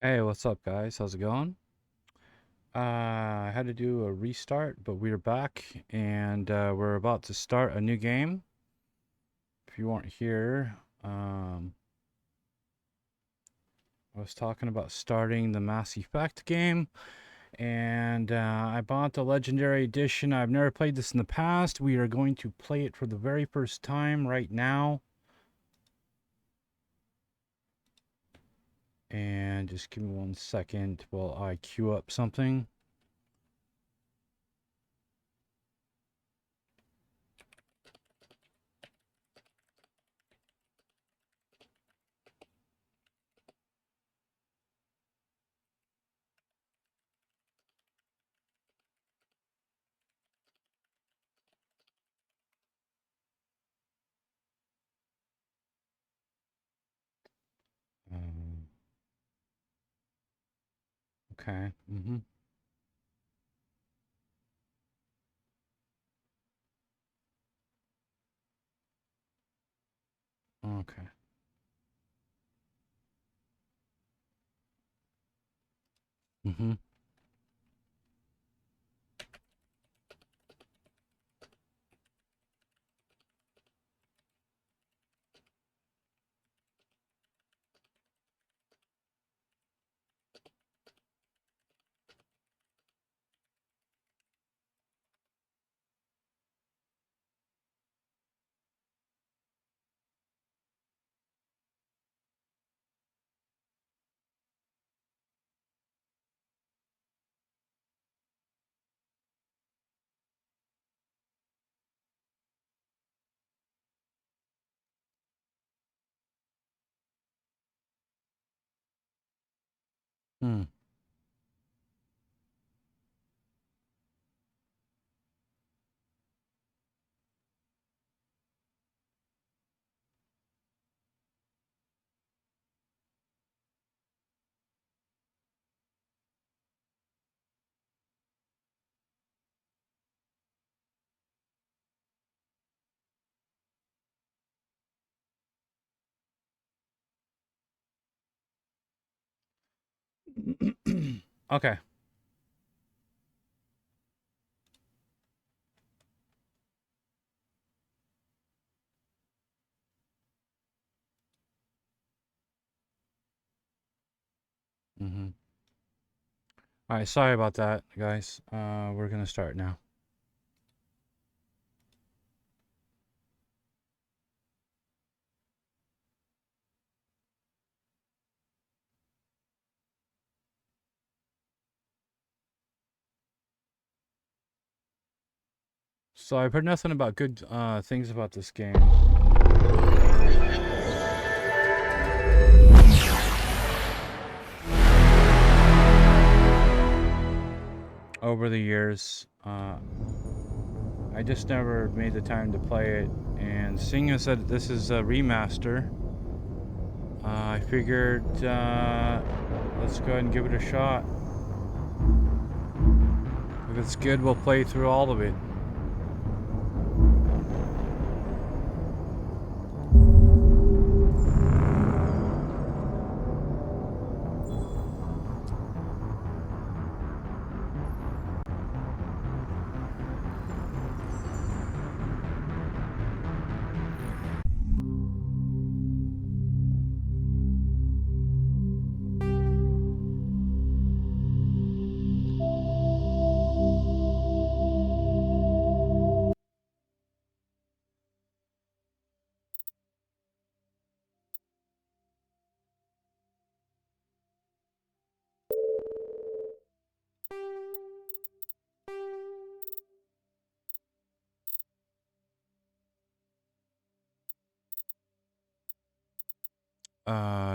Hey, what's up, guys? How's it going? I had to do a restart, but we're back, and we're about to start a new game. If you weren't here, I was talking about starting the Mass Effect game, and I bought the Legendary Edition. I've never played this in the past. We are going to play it for the very first time right now. And just give me 1 second while I queue up something. Okay. Okay. Hmm. Okay. All right, sorry about that, guys. We're gonna start now. So I've heard nothing about good things about this game. Over the years, I just never made the time to play it. And seeing as that this is a remaster, I figured let's go ahead and give it a shot. If it's good, we'll play through all of it.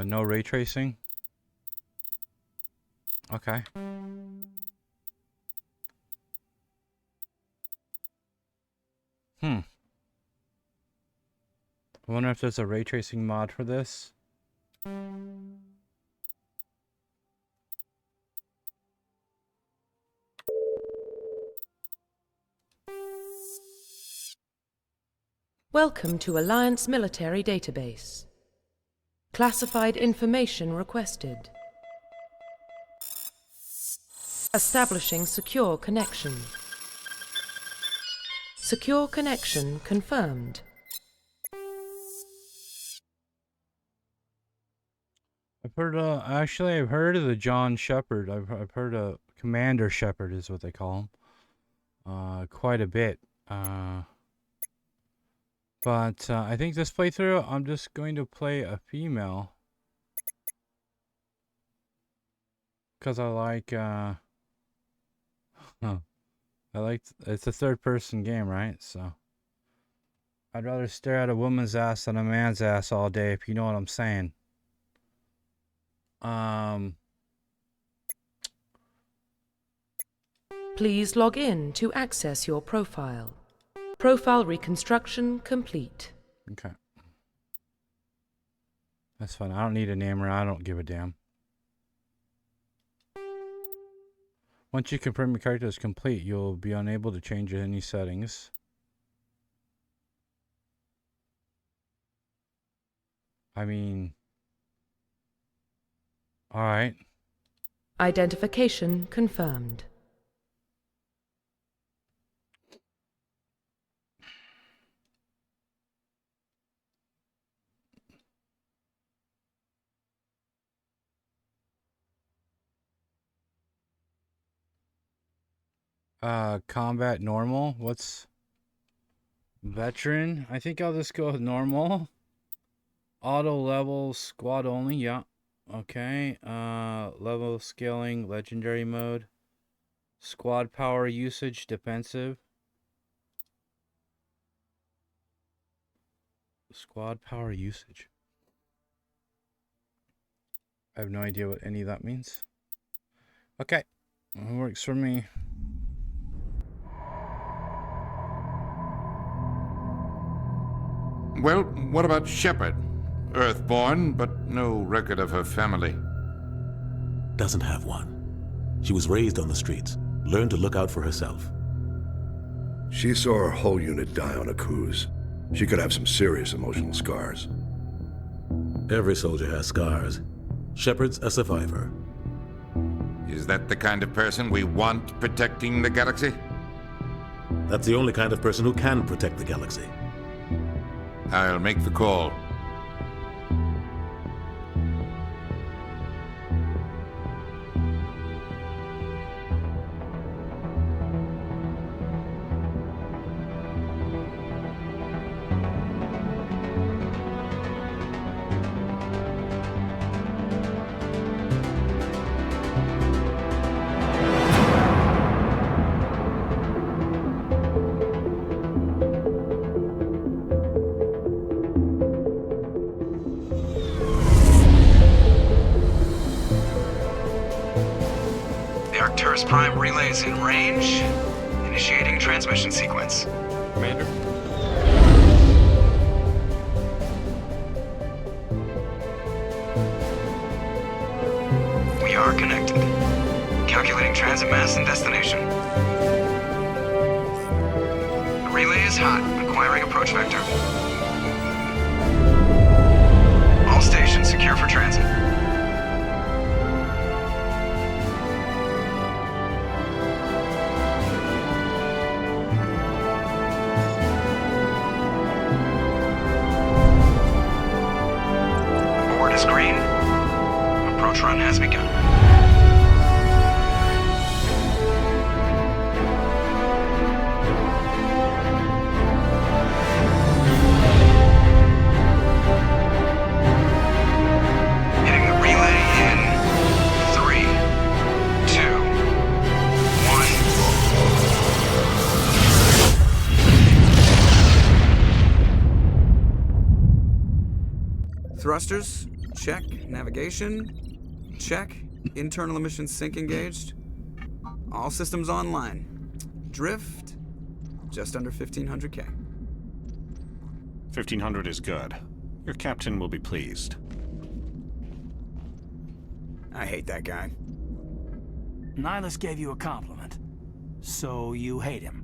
No ray tracing? Okay. I wonder if there's a ray tracing mod for this. Welcome to Alliance Military Database. Classified information requested. Establishing secure connection. Secure connection confirmed. I've heard, actually, I've heard of the John Shepard. I've heard of Commander Shepard is what they call him. Quite a bit. But I think this playthrough, I'm just going to play a female. Because I like, it's a third-person game, right? So I'd rather stare at a woman's ass than a man's ass all day, if you know what I'm saying. Please log in to access your profile. Profile reconstruction complete. Okay. That's fine. I don't need a name or I don't give a damn. Once you confirm your character is complete, you'll be unable to change any settings. I mean... Alright. Identification confirmed. Combat normal. What's veteran? I think I'll just go with normal. Auto level squad only. Yeah. Okay. Level scaling legendary mode. Squad power usage defensive. Squad power usage. I have no idea what any of that means. Okay. It works for me. Well, what about Shepard? Earthborn, but no record of her family. Doesn't have one. She was raised on the streets, learned to look out for herself. She saw her whole unit die on a cruise. She could have some serious emotional scars. Every soldier has scars. Shepard's a survivor. Is that the kind of person we want protecting the galaxy? That's the only kind of person who can protect the galaxy. I'll make the call. Prime relays in range. Initiating transmission sequence. Commander. We are connected. Calculating transit mass and destination. The relay is hot. Acquiring approach vector. All stations secure for transit. Green. Approach run has begun. Hitting the relay in 3, 2, 1. Thrusters check. Navigation, check. Internal emissions sync engaged. All systems online. Drift, just under 1,500K. 1,500 is good. Your captain will be pleased. I hate that guy. Nihilus gave you a compliment. So you hate him.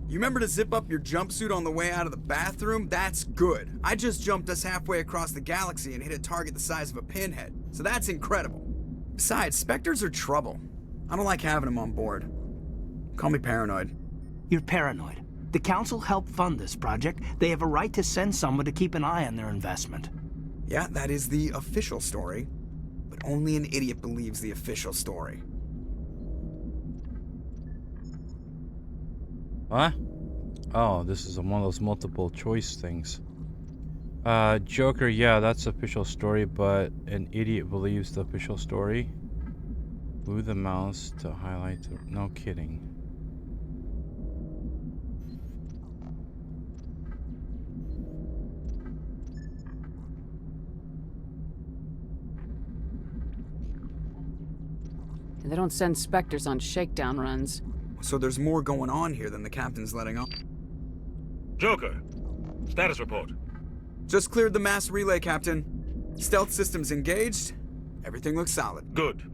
You remember to zip up your jumpsuit on the way out of the bathroom? That's good. I just jumped us halfway across the galaxy and hit a target the size of a pinhead. So that's incredible. Besides, Spectres are trouble. I don't like having them on board. Call me paranoid. You're paranoid. The Council helped fund this project. They have a right to send someone to keep an eye on their investment. Yeah, that is the official story. But only an idiot believes the official story. What? Oh, this is one of those multiple choice things. Joker, yeah, that's the official story, but an idiot believes the official story. Move the mouse to highlight the... No kidding. They don't send Spectres on shakedown runs. So there's more going on here than the captain's letting on. Joker, status report. Just cleared the mass relay, Captain. Stealth systems engaged. Everything looks solid. Good.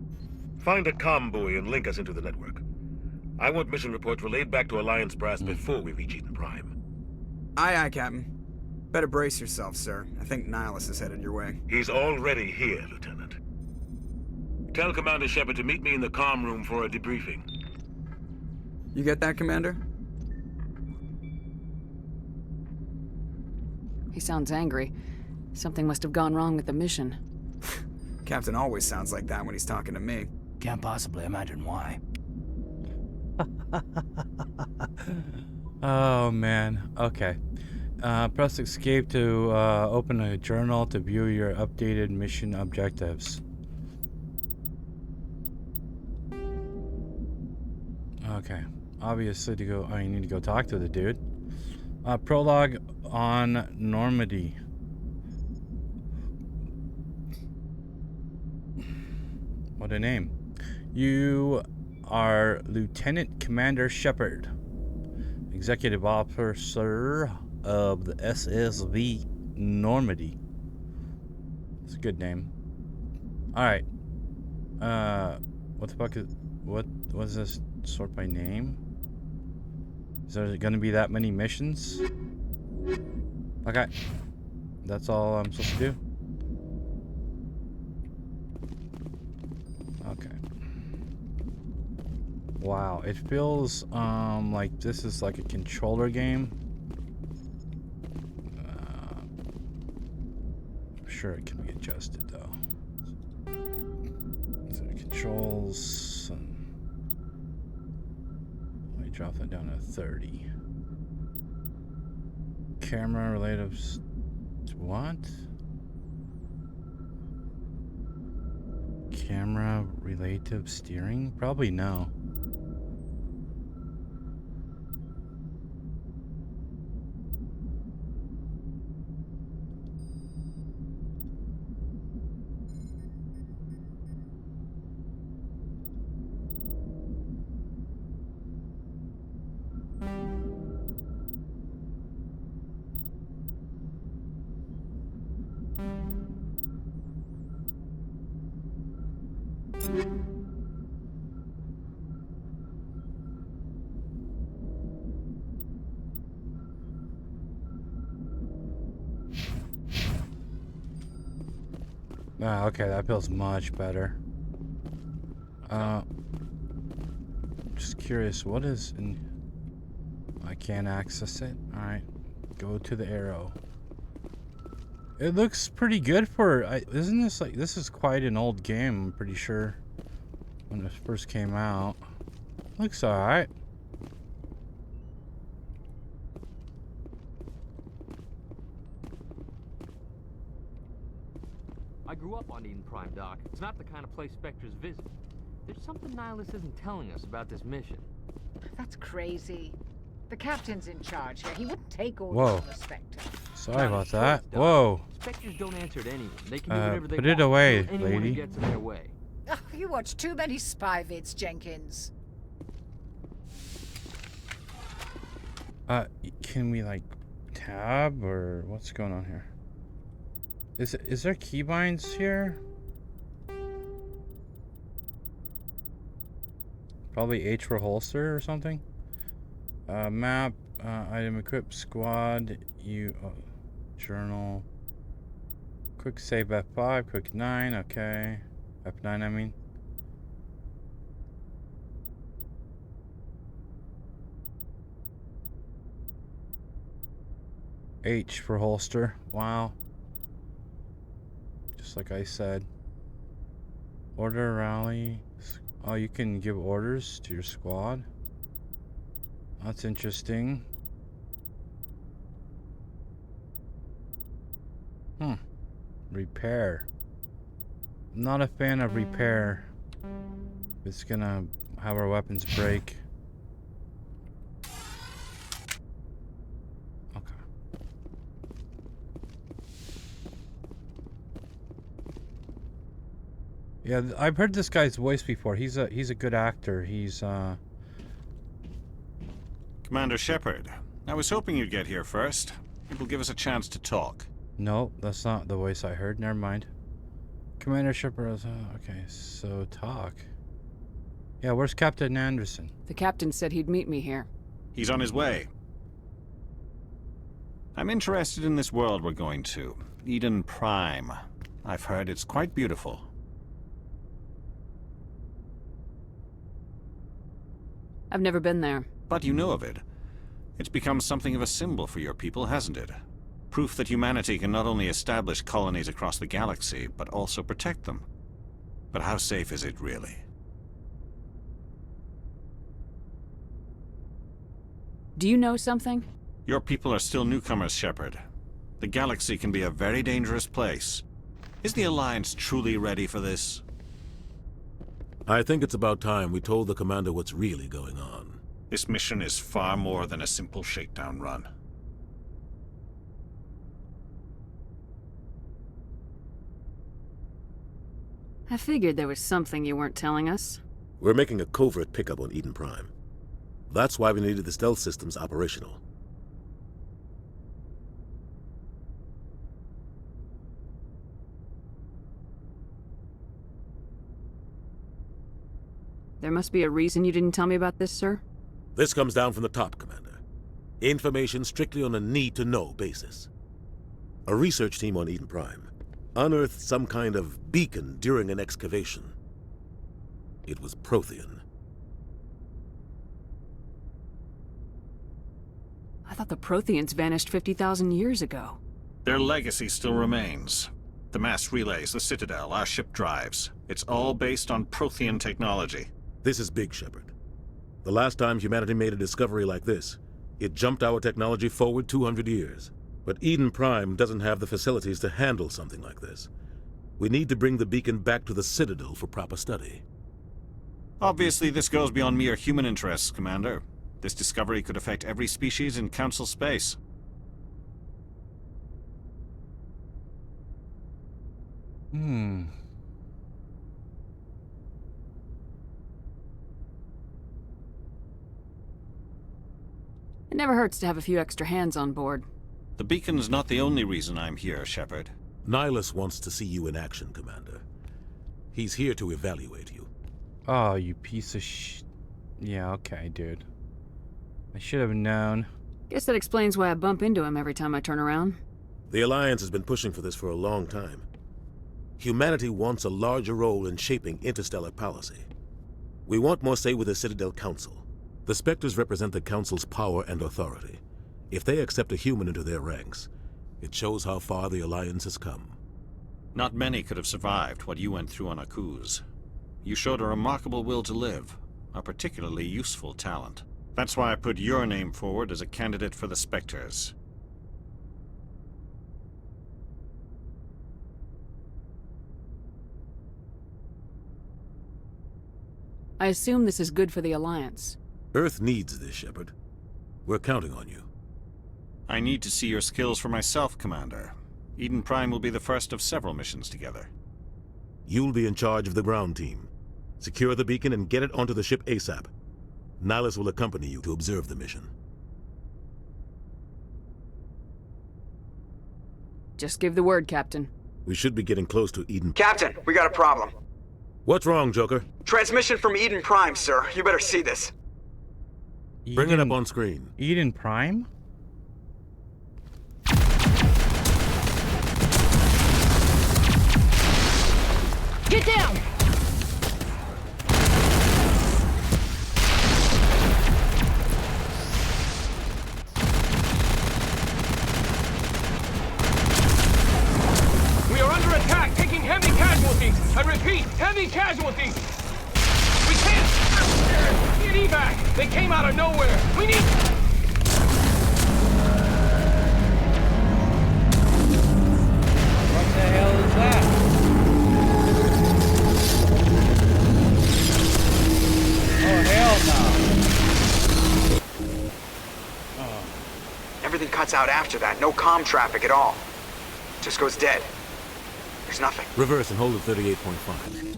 Find a comm buoy and link us into the network. I want mission reports relayed back to Alliance Brass before we reach Eden Prime. Aye, aye, Captain. Better brace yourself, sir. I think Nihilus is headed your way. He's already here, Lieutenant. Tell Commander Shepard to meet me in the comm room for a debriefing. You get that, Commander? He sounds angry. Something must have gone wrong with the mission. Captain always sounds like that when he's talking to me. Can't possibly imagine why. Oh, man. Okay. Press escape to open a journal to view your updated mission objectives. Okay. Obviously to go... Oh, you need to go talk to the dude. Prologue on Normandy. What a name. You are Lieutenant Commander Shepard, Executive Officer of the SSV Normandy. It's a good name. Alright. What the fuck is... What was this? Sort by name? Is there gonna be that many missions? Okay. That's all I'm supposed to do? Okay. Wow, it feels like this is like a controller game. I'm sure it can be adjusted though. So it controls. Let me drop that down to 30. Camera relative. What? Camera relative steering? Probably no. Ah, okay, that feels much better. Just curious, what is in... I can't access it. Alright, go to the arrow. It looks pretty good for... isn't this like... This is quite an old game, I'm pretty sure. When it first came out. Looks alright. I grew up on Eden Prime, Doc. It's not the kind of place Spectres visit. There's something Nihilus isn't telling us about this mission. That's crazy. The captain's in charge here. He wouldn't take orders Whoa. from the Spectre. Sorry about that. Whoa. Spectres don't answer to anyone. They can do whatever they Put want. it away, Anyone who lady. gets in their way. Oh, you watch too many spy vids, Jenkins. Can we like tab or what's going on here? Is there keybinds here? Probably H for holster or something. Map, item equip, squad, journal. Quick save F5, quick 9, okay. F9 I mean. H for holster. Wow. Just like I said. Order rally. Oh, you can give orders to your squad. That's interesting. Repair. I'm not a fan of repair. It's gonna have our weapons break. Yeah, I've heard this guy's voice before. He's a good actor. He's Commander Shepard, I was hoping you'd get here first. It will give us a chance to talk. No, that's not the voice I heard. Never mind. Commander Shepard. Okay, so talk. Yeah, where's Captain Anderson? The captain said he'd meet me here. He's on his way. I'm interested in this world we're going to. Eden Prime. I've heard it's quite beautiful. I've never been there. But you know of it. It's become something of a symbol for your people, hasn't it? Proof that humanity can not only establish colonies across the galaxy, but also protect them. But how safe is it, really? Do you know something? Your people are still newcomers, Shepard. The galaxy can be a very dangerous place. Is the Alliance truly ready for this? I think it's about time we told the commander what's really going on. This mission is far more than a simple shakedown run. I figured there was something you weren't telling us. We're making a covert pickup on Eden Prime. That's why we needed the stealth systems operational. There must be a reason you didn't tell me about this, sir? This comes down from the top, Commander. Information strictly on a need-to-know basis. A research team on Eden Prime unearthed some kind of beacon during an excavation. It was Prothean. I thought the Protheans vanished 50,000 years ago. Their legacy still remains. The mass relays, the Citadel, our ship drives. It's all based on Prothean technology. This is big, Shepard. The last time humanity made a discovery like this, it jumped our technology forward 200 years. But Eden Prime doesn't have the facilities to handle something like this. We need to bring the beacon back to the Citadel for proper study. Obviously, this goes beyond mere human interests, Commander. This discovery could affect every species in Council space. It never hurts to have a few extra hands on board. The beacon's not the only reason I'm here, Shepard. Nihilus wants to see you in action, Commander. He's here to evaluate you. Oh, you piece of Yeah, okay, dude. I should have known. Guess that explains why I bump into him every time I turn around. The Alliance has been pushing for this for a long time. Humanity wants a larger role in shaping interstellar policy. We want more say with the Citadel Council. The Spectres represent the Council's power and authority. If they accept a human into their ranks, it shows how far the Alliance has come. Not many could have survived what you went through on Akuz. You showed a remarkable will to live, a particularly useful talent. That's why I put your name forward as a candidate for the Spectres. I assume this is good for the Alliance. Earth needs this, Shepard. We're counting on you. I need to see your skills for myself, Commander. Eden Prime will be the first of several missions together. You'll be in charge of the ground team. Secure the beacon and get it onto the ship ASAP. Nihilus will accompany you to observe the mission. Just give the word, Captain. We should be getting close to Eden. Captain, we got a problem. What's wrong, Joker? Transmission from Eden Prime, sir. You better see this. Bring it up on screen. Eden Prime? Get down! We are under attack, taking heavy casualties. I repeat, heavy casualties. We can't get evac. They came out of nowhere. We need. What the hell is that? Oh, hell no. Oh. Everything cuts out after that. No comm traffic at all. Just goes dead. There's nothing. Reverse and hold at 38.5.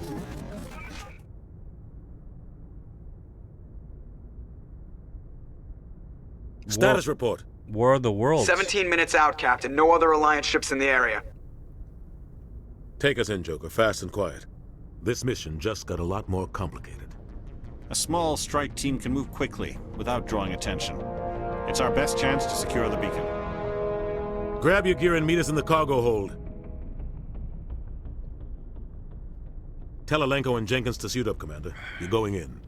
Status report. War of the Worlds. 17 minutes out, Captain. No other Alliance ships in the area. Take us in, Joker, fast and quiet. This mission just got a lot more complicated. A small strike team can move quickly, without drawing attention. It's our best chance to secure the beacon. Grab your gear and meet us in the cargo hold. Tell Alenko and Jenkins to suit up, Commander. You're going in.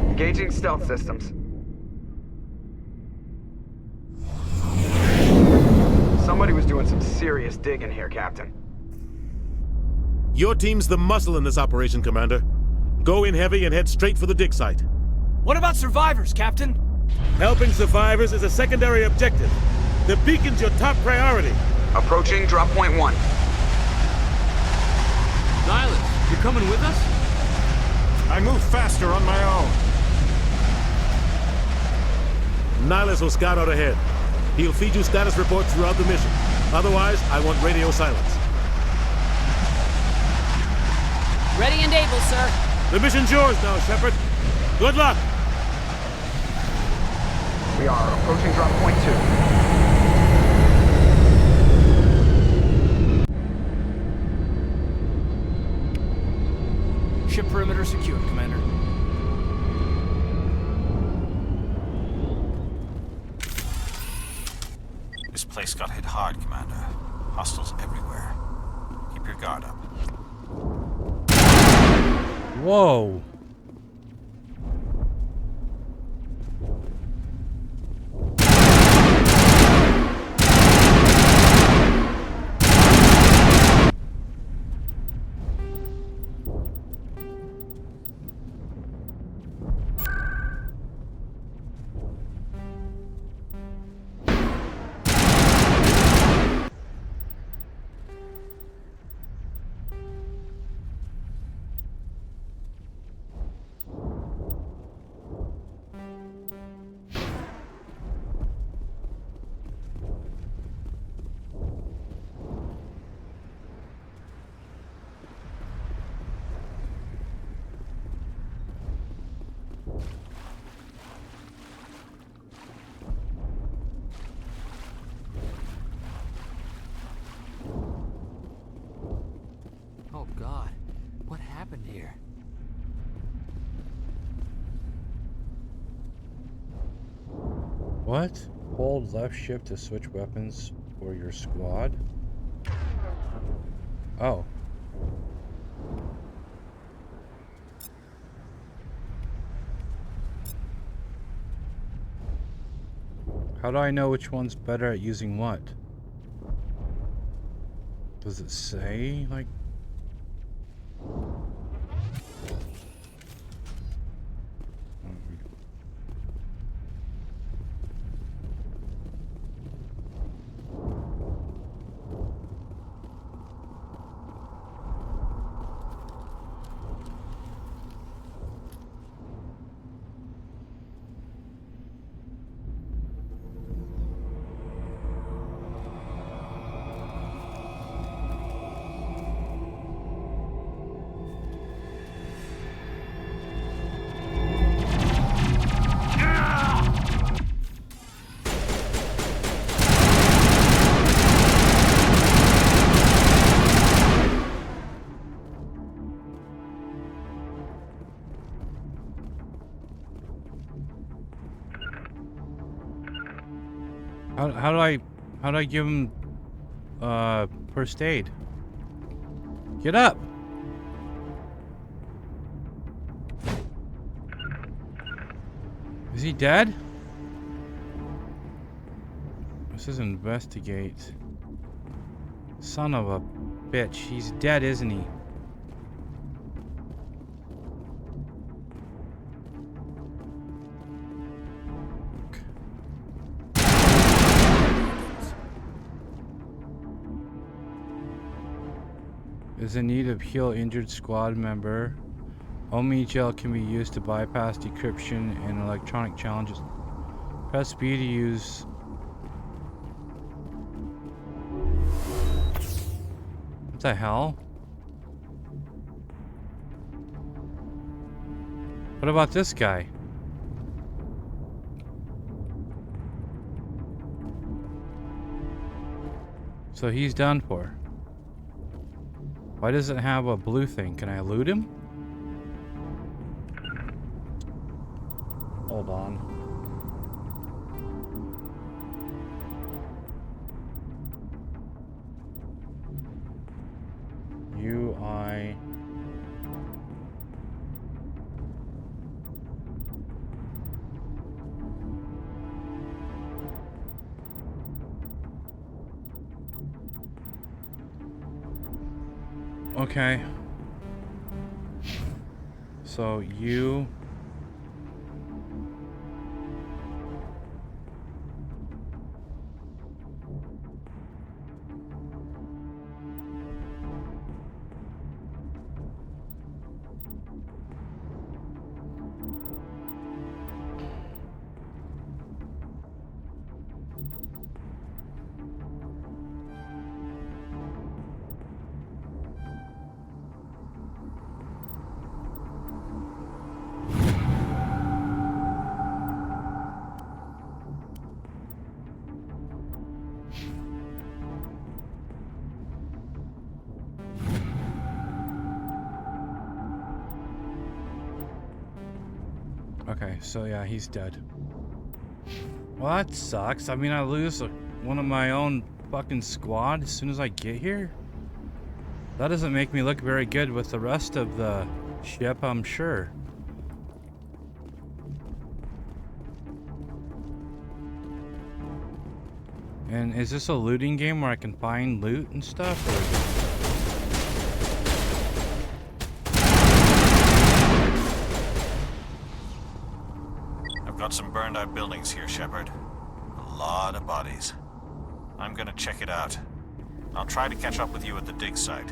Engaging stealth systems. Somebody was doing some serious digging here, Captain. Your team's the muscle in this operation, Commander. Go in heavy and head straight for the dig site. What about survivors, Captain? Helping survivors is a secondary objective. The beacon's your top priority. Approaching drop point 1. Nihilus, you're coming with us? I move faster on my own. Nihilus will scout out ahead. He'll feed you status reports throughout the mission. Otherwise, I want radio silence. Ready and able, sir. The mission's yours now, Shepard. Good luck. We are approaching drop point 2. Ship perimeter secured, Commander. This place got hit hard, Commander. Hostiles everywhere. Keep your guard up. Whoa. Oh God, what happened here? What? Hold left shift to switch weapons for your squad? Oh. How do I know which one's better at using what? Does it say, like... How do I give him first aid? Get up! Is he dead? This is investigate. Son of a bitch. He's dead, isn't he? Is in need of heal injured squad member. Omni gel can be used to bypass decryption and electronic challenges. Press B to use. What the hell? What about this guy? So he's done for. Why does it have a blue thing? Can I loot him? Hold on. UI. Okay. So you. Okay, so yeah, he's dead. Well, that sucks. I mean, I lose one of my own fucking squad as soon as I get here. That doesn't make me look very good with the rest of the ship, I'm sure. And is this a looting game where I can find loot and stuff? Or... Got some burned out buildings here, Shepard. A lot of bodies. I'm gonna check it out. I'll try to catch up with you at the dig site.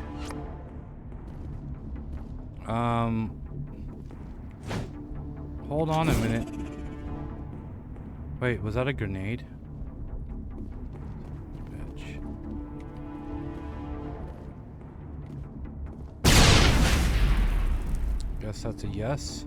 Hold on a minute. Wait, was that a grenade? Bitch. Guess that's a yes.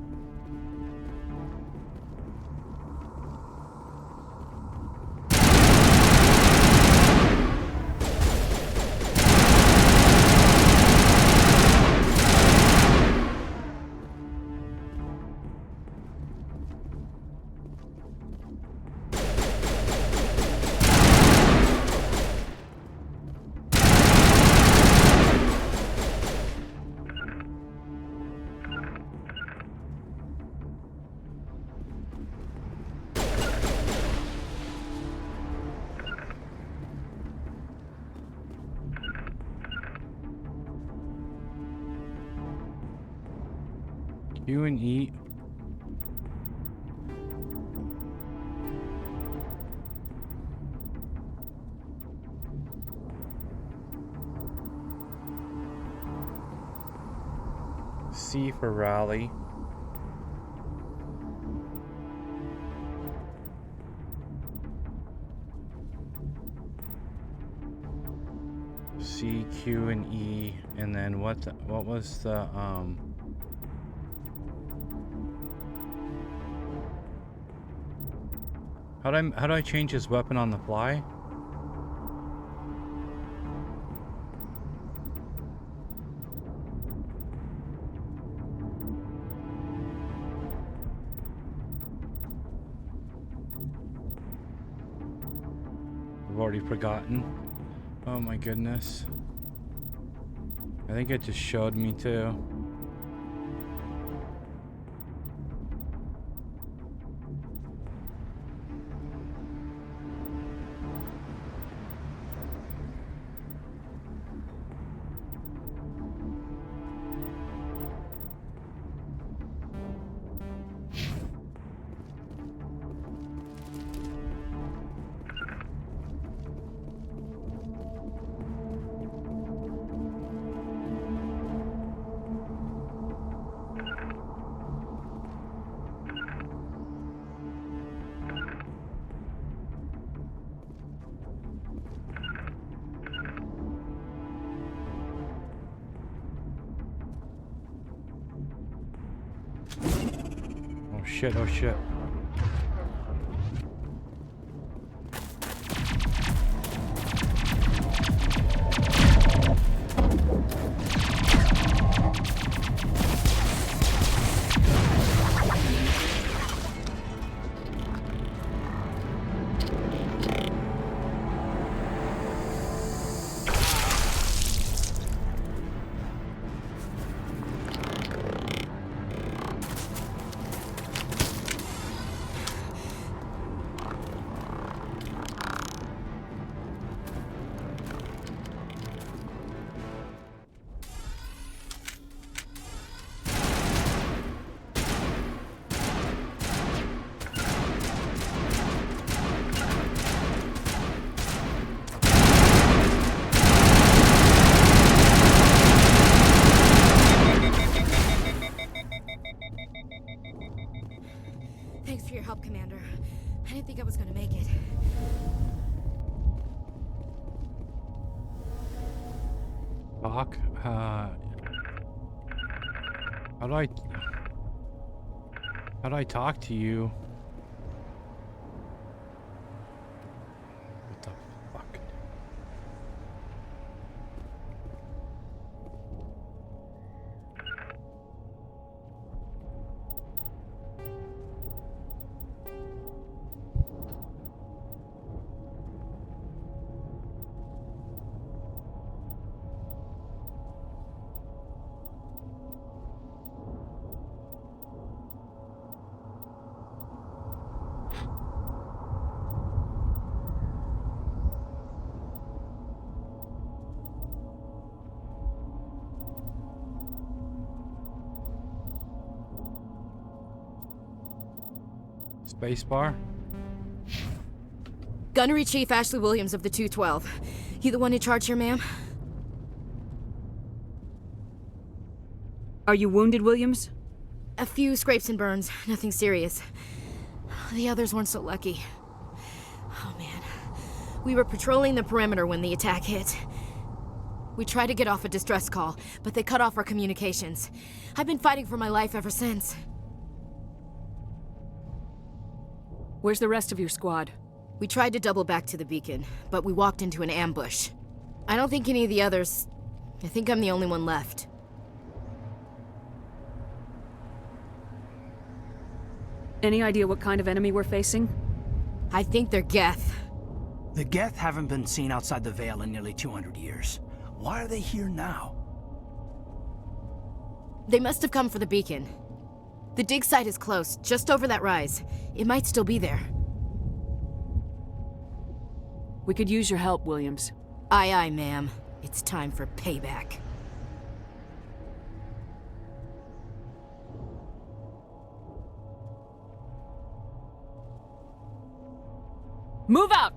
Q and E. C for rally. C, Q, and E, and then what was the How do I change his weapon on the fly? already forgotten. Oh my goodness. I think it just showed me too. Oh shit, oh shit. Thanks for your help, Commander. I didn't think I was gonna make it. Talk? How do I talk to you? What the fuck? Spacebar? Gunnery Chief Ashley Williams of the 212. You the one in charge here, ma'am? Are you wounded, Williams? A few scrapes and burns, nothing serious. The others weren't so lucky. Oh man. We were patrolling the perimeter when the attack hit. We tried to get off a distress call, but they cut off our communications. I've been fighting for my life ever since. Where's the rest of your squad? We tried to double back to the beacon, but we walked into an ambush. I don't think any of the others... I think I'm the only one left. Any idea what kind of enemy we're facing? I think they're Geth. The Geth haven't been seen outside the Veil in nearly 200 years. Why are they here now? They must have come for the beacon. The dig site is close, just over that rise. It might still be there. We could use your help, Williams. Aye, aye, ma'am. It's time for payback. Move out!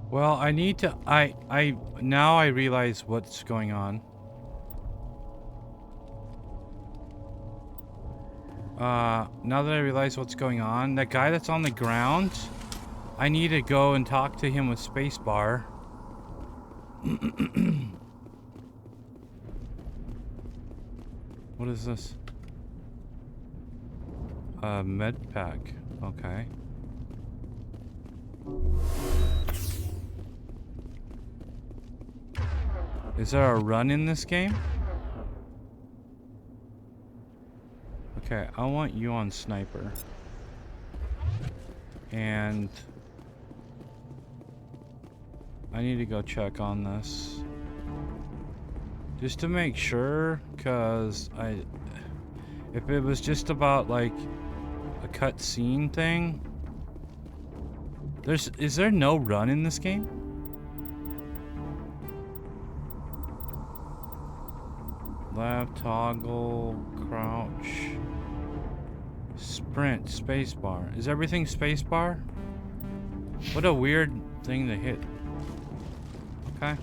Well, I need to... Now I realize what's going on. Now that I realize what's going on, that guy that's on the ground, I need to go and talk to him with spacebar. What is this? Med pack. Okay. Is there a run in this game? Okay, I want you on sniper. And I need to go check on this. Just to make sure, cause if it was just about like a cutscene thing, is there no run in this game? Left toggle, crouch, sprint, spacebar. Is everything spacebar? What a weird thing to hit. Okay.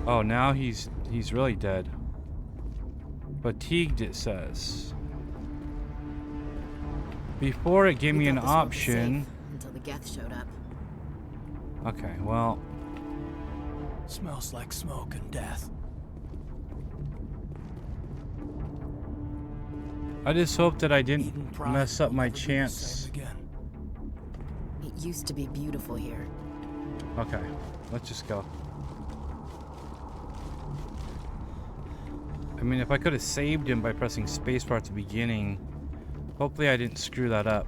Oh, now he's really dead. Fatigued, it says. Before it gave me an option. Until the Geth showed up. Okay, well. Smells like smoke and death. I just hope that I didn't mess up my chance. It used to be beautiful here. Okay, let's just go. I mean, if I could have saved him by pressing spacebar at the beginning, hopefully I didn't screw that up.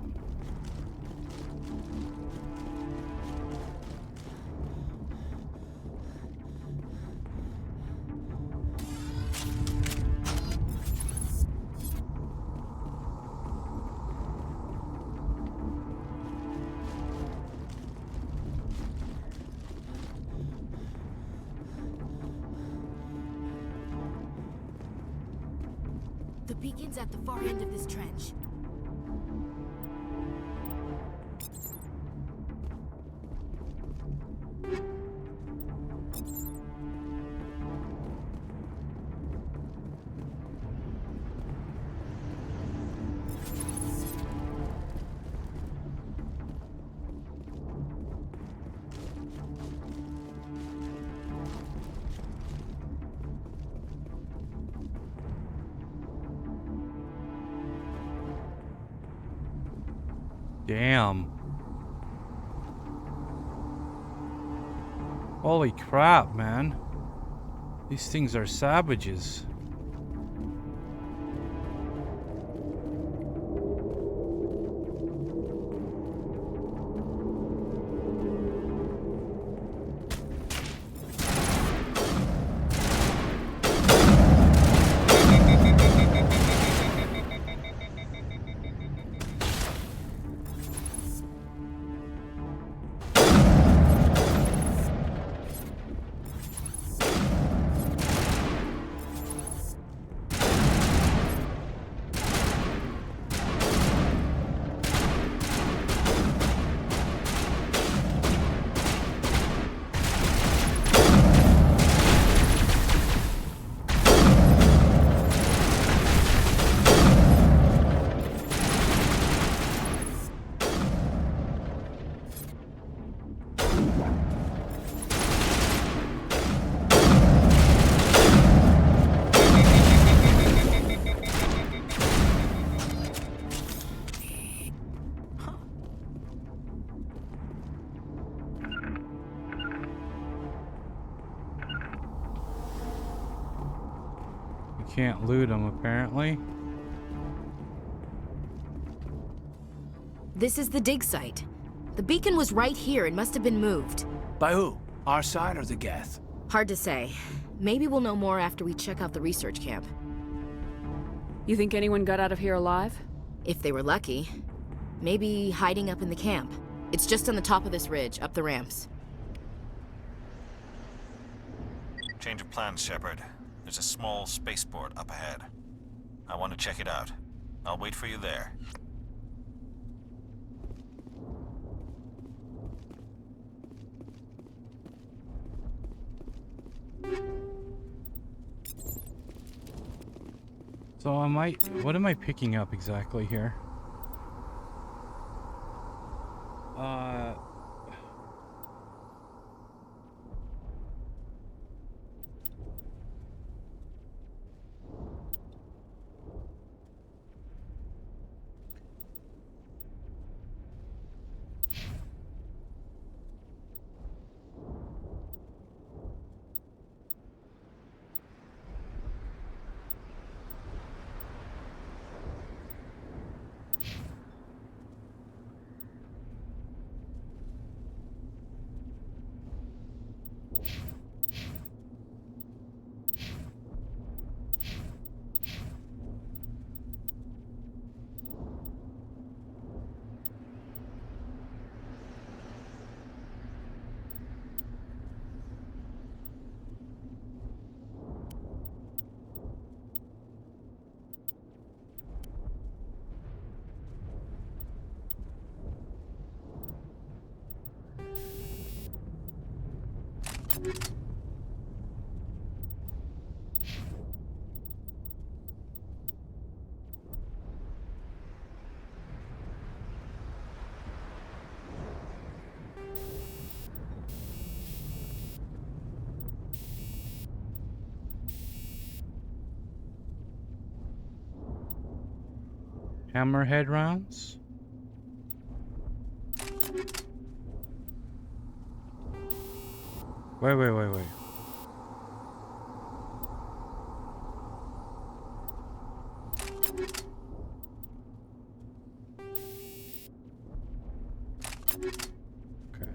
The beacon's at the far end of this trench. Damn. Holy crap, man. These things are savages. Can't loot them, apparently. This is the dig site. The beacon was right here. It must have been moved. By who? Our side or the Geth? Hard to say. Maybe we'll know more after we check out the research camp. You think anyone got out of here alive? If they were lucky. Maybe hiding up in the camp. It's just on the top of this ridge, up the ramps. Change of plans, Shepard. There's a small spaceport up ahead. I want to check it out. I'll wait for you there. So what am I picking up exactly here? Hammerhead rounds? Wait. Okay.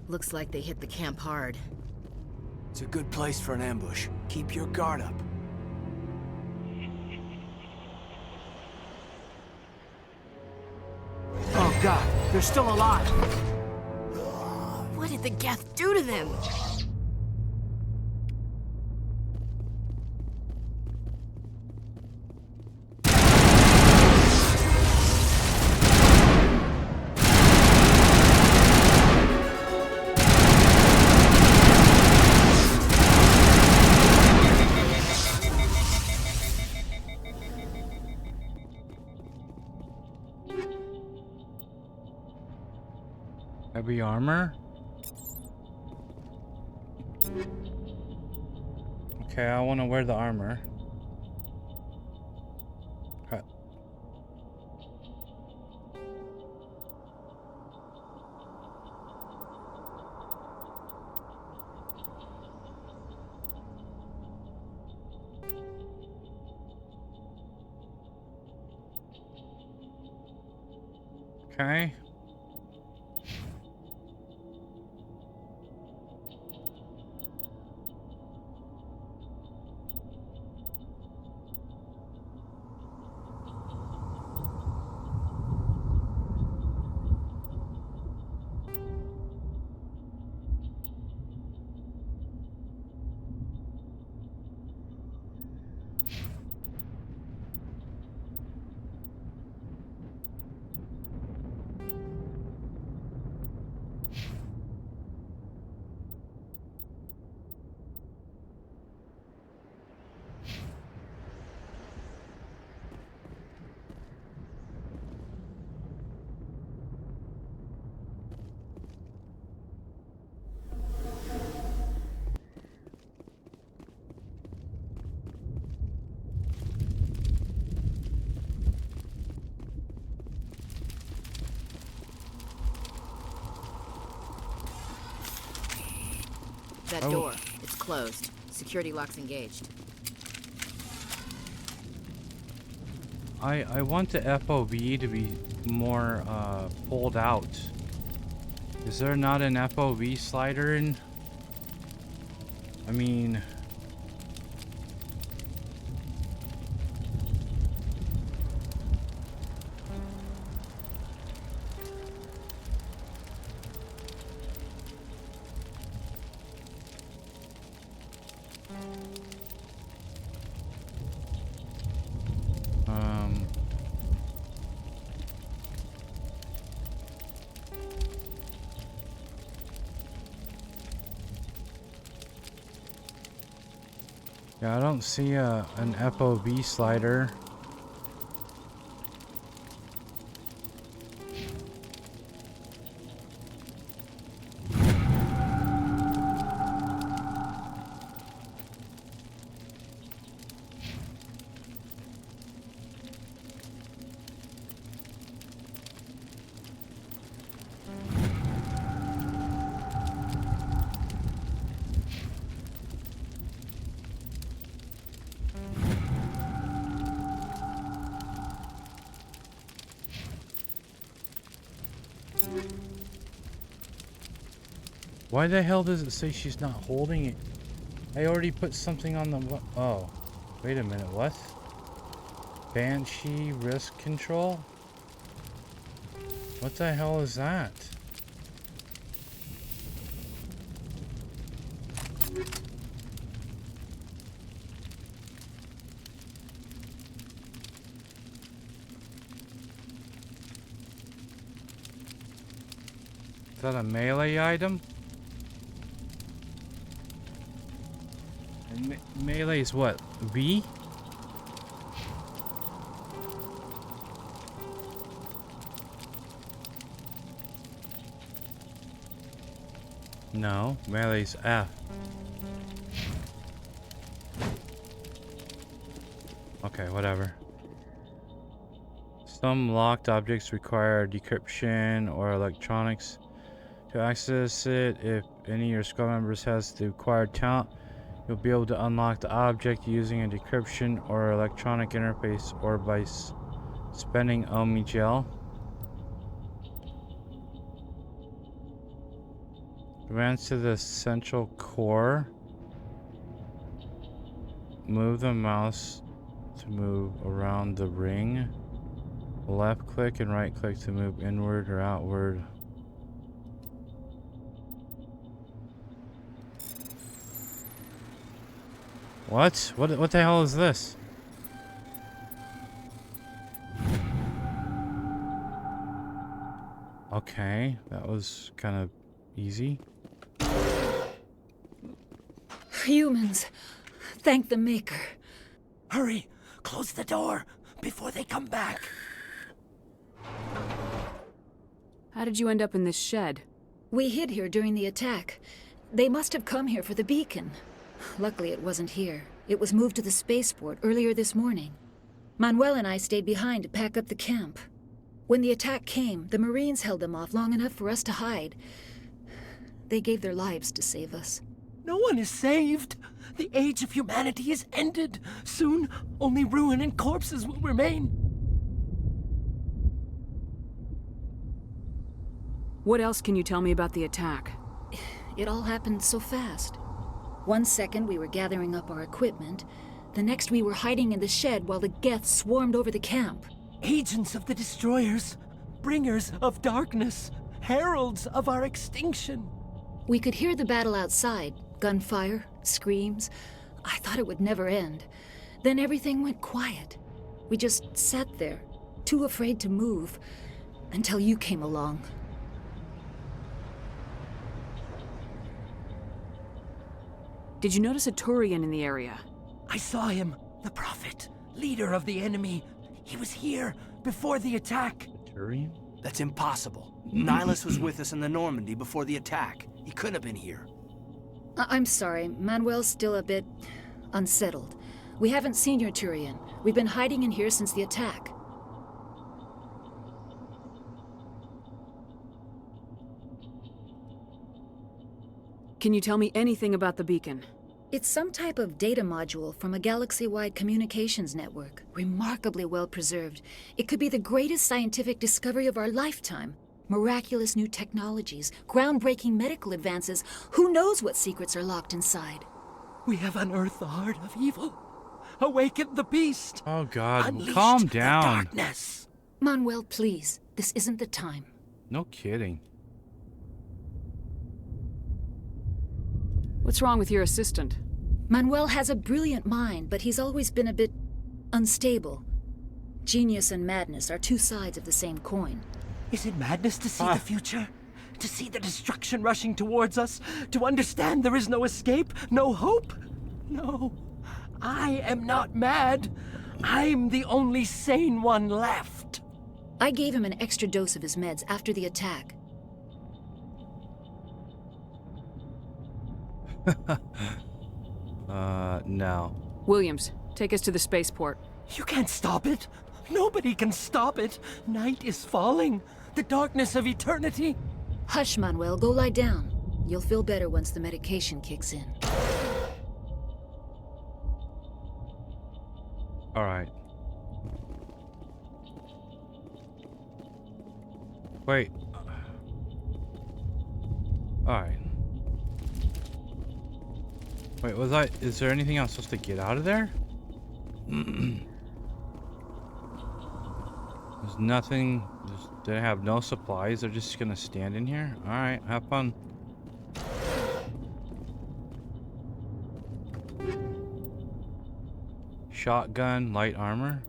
Looks like they hit the camp hard. It's a good place for an ambush. Keep your guard up. Oh god, they're still alive! What did the Geth do to them? Heavy armor? Okay, I want to wear the armor. Okay. Okay. That door, it's closed. Security lock's engaged. I want the FOV to be more pulled out. Is there not an FOV slider in? I mean... Yeah, I don't see an FOV slider. Why the hell does it say she's not holding it? I already put something on the... Oh. Wait a minute, what? Banshee risk control? What the hell is that? Is that a melee item? And melee is what? V? No, melee's F. Okay, whatever. Some locked objects require decryption or electronics to access it. If any of your squad members has the required talent, you'll be able to unlock the object using a decryption or electronic interface or by spending Omi gel. Advance to the central core. Move the mouse to move around the ring. Left click and right click to move inward or outward. What? What the hell is this? Okay, that was kind of easy. Humans, thank the Maker. Hurry, close the door before they come back. How did you end up in this shed? We hid here during the attack. They must have come here for the beacon. Luckily, it wasn't here. It was moved to the spaceport earlier this morning. Manuel and I stayed behind to pack up the camp. When the attack came, the Marines held them off long enough for us to hide. They gave their lives to save us. No one is saved. The age of humanity is ended. Soon, only ruin and corpses will remain. What else can you tell me about the attack? It all happened so fast. 1 second we were gathering up our equipment. The next we were hiding in the shed while the Geth swarmed over the camp. Agents of the destroyers, bringers of darkness, heralds of our extinction. We could hear the battle outside. Gunfire, screams. I thought it would never end. Then everything went quiet. We just sat there, too afraid to move, until you came along. Did you notice a Turian in the area? I saw him, the Prophet, leader of the enemy. He was here before the attack. Turian? That's impossible. Nihilus was with us in the Normandy before the attack. He couldn't have been here. I'm sorry, Manuel's still a bit unsettled. We haven't seen your Turian. We've been hiding in here since the attack. Can you tell me anything about the beacon? It's some type of data module from a galaxy-wide communications network. Remarkably well preserved. It could be the greatest scientific discovery of our lifetime. Miraculous new technologies, groundbreaking medical advances. Who knows what secrets are locked inside? We have unearthed the heart of evil. Awakened the beast. Oh God, Unleashed calm the down. darkness. Manuel, please. This isn't the time. No kidding. What's wrong with your assistant? Manuel has a brilliant mind, but he's always been a bit unstable. Genius and madness are two sides of the same coin. Is it madness to see the future? To see the destruction rushing towards us? To understand there is no escape? No hope? No. I am not mad. I'm the only sane one left. I gave him an extra dose of his meds after the attack. No. Williams, take us to the spaceport. You can't stop it. Nobody can stop it. Night is falling. The darkness of eternity. Hush, Manuel. Go lie down. You'll feel better once the medication kicks in. All right. Wait. All right. Wait, is there anything I'm supposed to get out of there? There's nothing. They have no supplies. They're just gonna stand in here? Alright, have fun. Shotgun, light armor.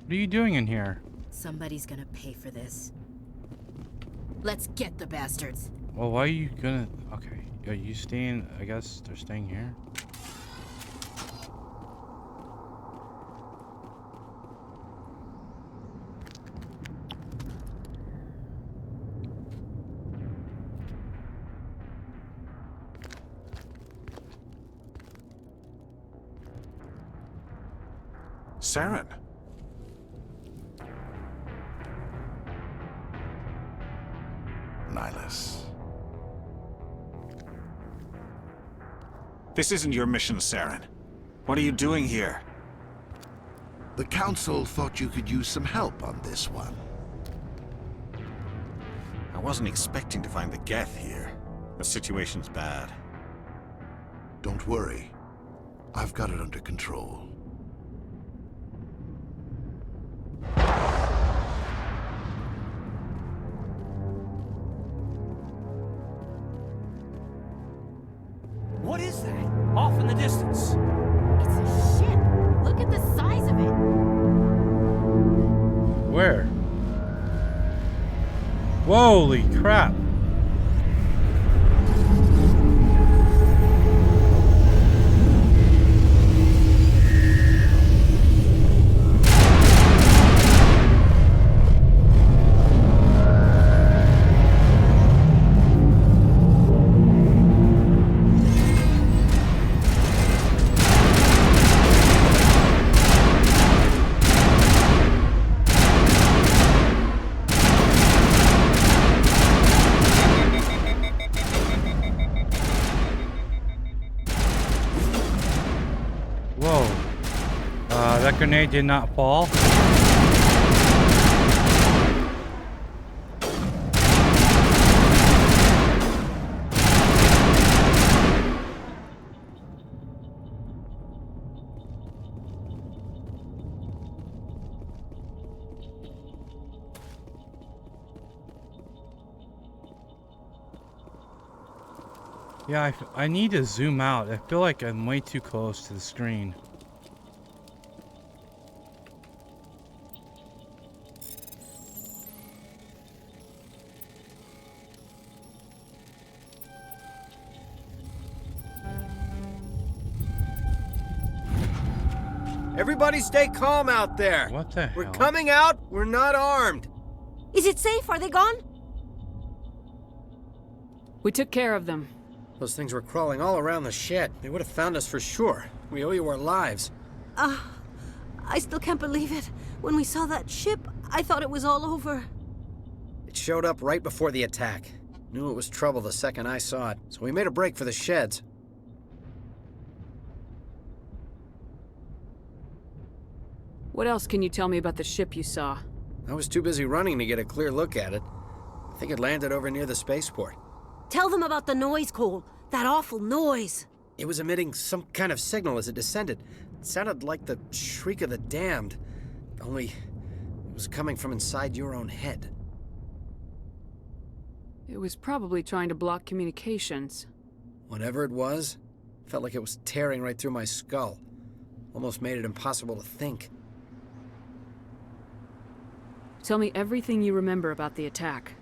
What are you doing in here? Somebody's gonna pay for this. Let's get the bastards. Well, why are you gonna... Okay. Are you staying... I guess they're staying here? Saren. Nihilus. This isn't your mission, Saren. What are you doing here? The Council thought you could use some help on this one. I wasn't expecting to find the Geth here. The situation's bad. Don't worry. I've got it under control. What is that? Off in the distance. It's a ship. Look at the size of it. Where? Holy crap. That grenade did not fall. Yeah, I need to zoom out. I feel like I'm way too close to the screen. Everybody stay calm out there. What the hell? We're coming out. We're not armed. Is it safe? Are they gone? We took care of them. Those things were crawling all around the shed. They would have found us for sure. We owe you our lives. I still can't believe it. When we saw that ship, I thought it was all over. It showed up right before the attack. Knew it was trouble the second I saw it, so we made a break for the sheds. What else can you tell me about the ship you saw? I was too busy running to get a clear look at it. I think it landed over near the spaceport. Tell them about the noise, Cole. That awful noise. It was emitting some kind of signal as it descended. It sounded like the shriek of the damned. Only, it was coming from inside your own head. It was probably trying to block communications. Whatever it was, felt like it was tearing right through my skull. Almost made it impossible to think. Tell me everything you remember about the attack.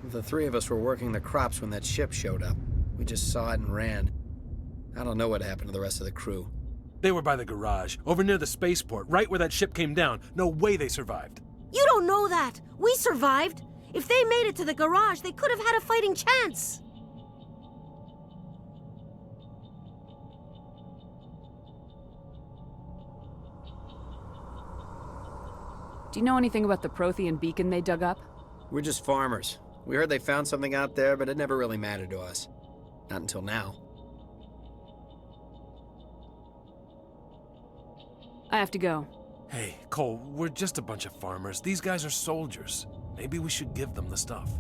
The three of us were working the crops when that ship showed up. We just saw it and ran. I don't know what happened to the rest of the crew. They were by the garage, over near the spaceport, right where that ship came down. No way they survived. You don't know that. We survived. If they made it to the garage, they could have had a fighting chance. Do you know anything about the Prothean beacon they dug up? We're just farmers. We heard they found something out there, but it never really mattered to us. Not until now. I have to go. Hey, Cole, we're just a bunch of farmers. These guys are soldiers. Maybe we should give them the stuff.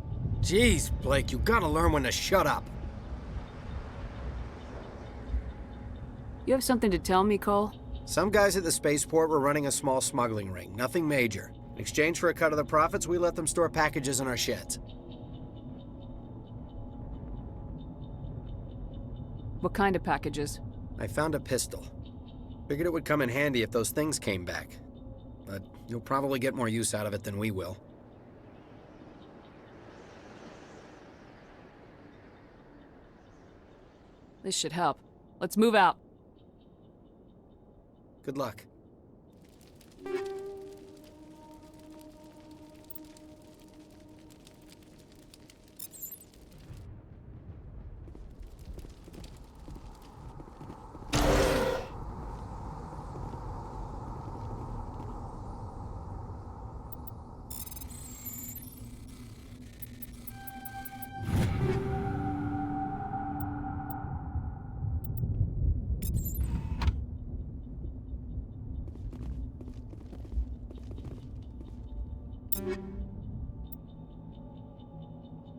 Jeez, Blake, you gotta learn when to shut up. You have something to tell me, Cole? Some guys at the spaceport were running a small smuggling ring, nothing major. In exchange for a cut of the profits, we let them store packages in our sheds. What kind of packages? I found a pistol. Figured it would come in handy if those things came back. But you'll probably get more use out of it than we will. This should help. Let's move out. Good luck.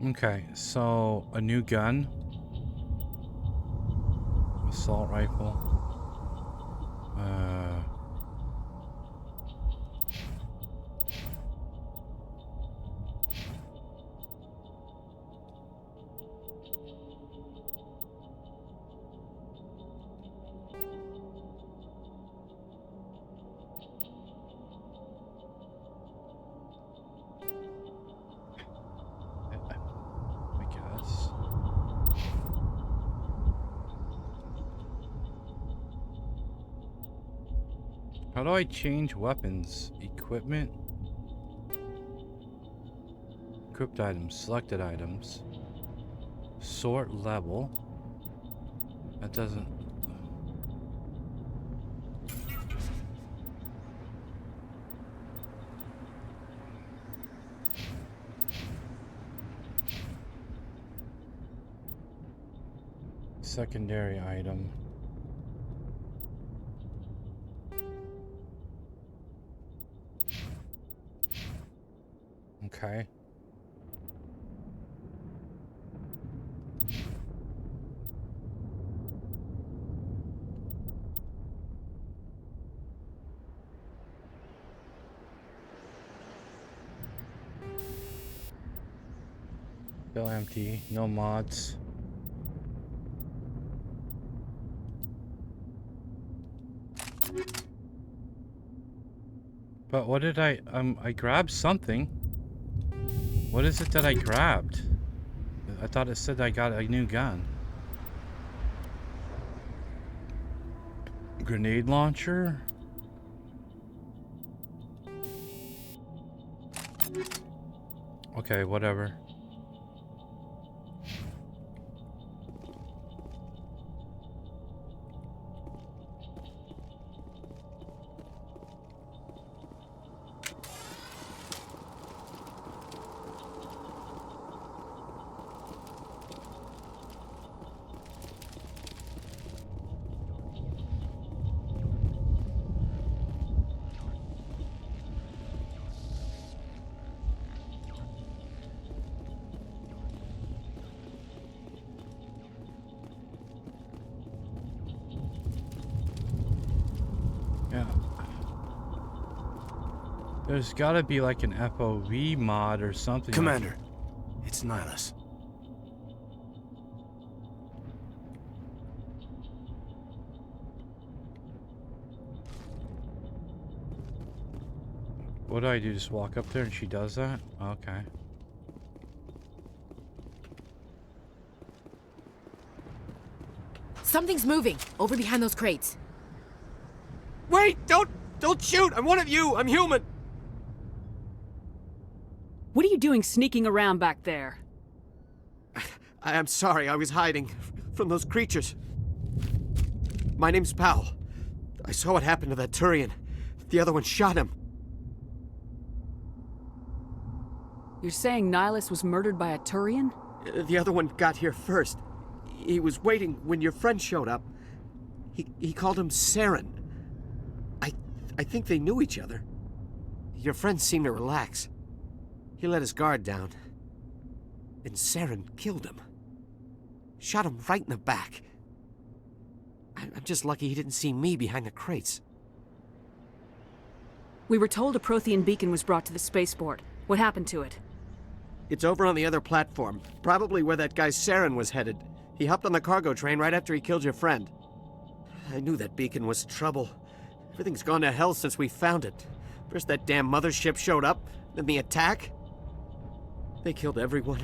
Okay, so a new gun. Assault rifle. How do I change weapons? Equipment? Equipped items, selected items. Sort level. That doesn't... Secondary item. Okay. Still empty, no mods. But what did I grabbed something. What is it that I grabbed? I thought it said I got a new gun. Grenade launcher? Okay, whatever. There's gotta be like an FOV mod or something. Commander, it's Nihilus. What do I do? Just walk up there and she does that? Okay. Something's moving over behind those crates. Wait! Don't shoot! I'm one of you! I'm human! What are you doing sneaking around back there? I'm sorry, I was hiding from those creatures. My name's Powell. I saw what happened to that Turian. The other one shot him. You're saying Nihilus was murdered by a Turian? The other one got here first. He was waiting when your friend showed up. He called him Saren. I think they knew each other. Your friend seemed to relax. He let his guard down. And Saren killed him. Shot him right in the back. I'm just lucky he didn't see me behind the crates. We were told a Prothean beacon was brought to the spaceport. What happened to it? It's over on the other platform, probably where that guy Saren was headed. He hopped on the cargo train right after he killed your friend. I knew that beacon was trouble. Everything's gone to hell since we found it. First that damn mothership showed up, then the attack. They killed everyone.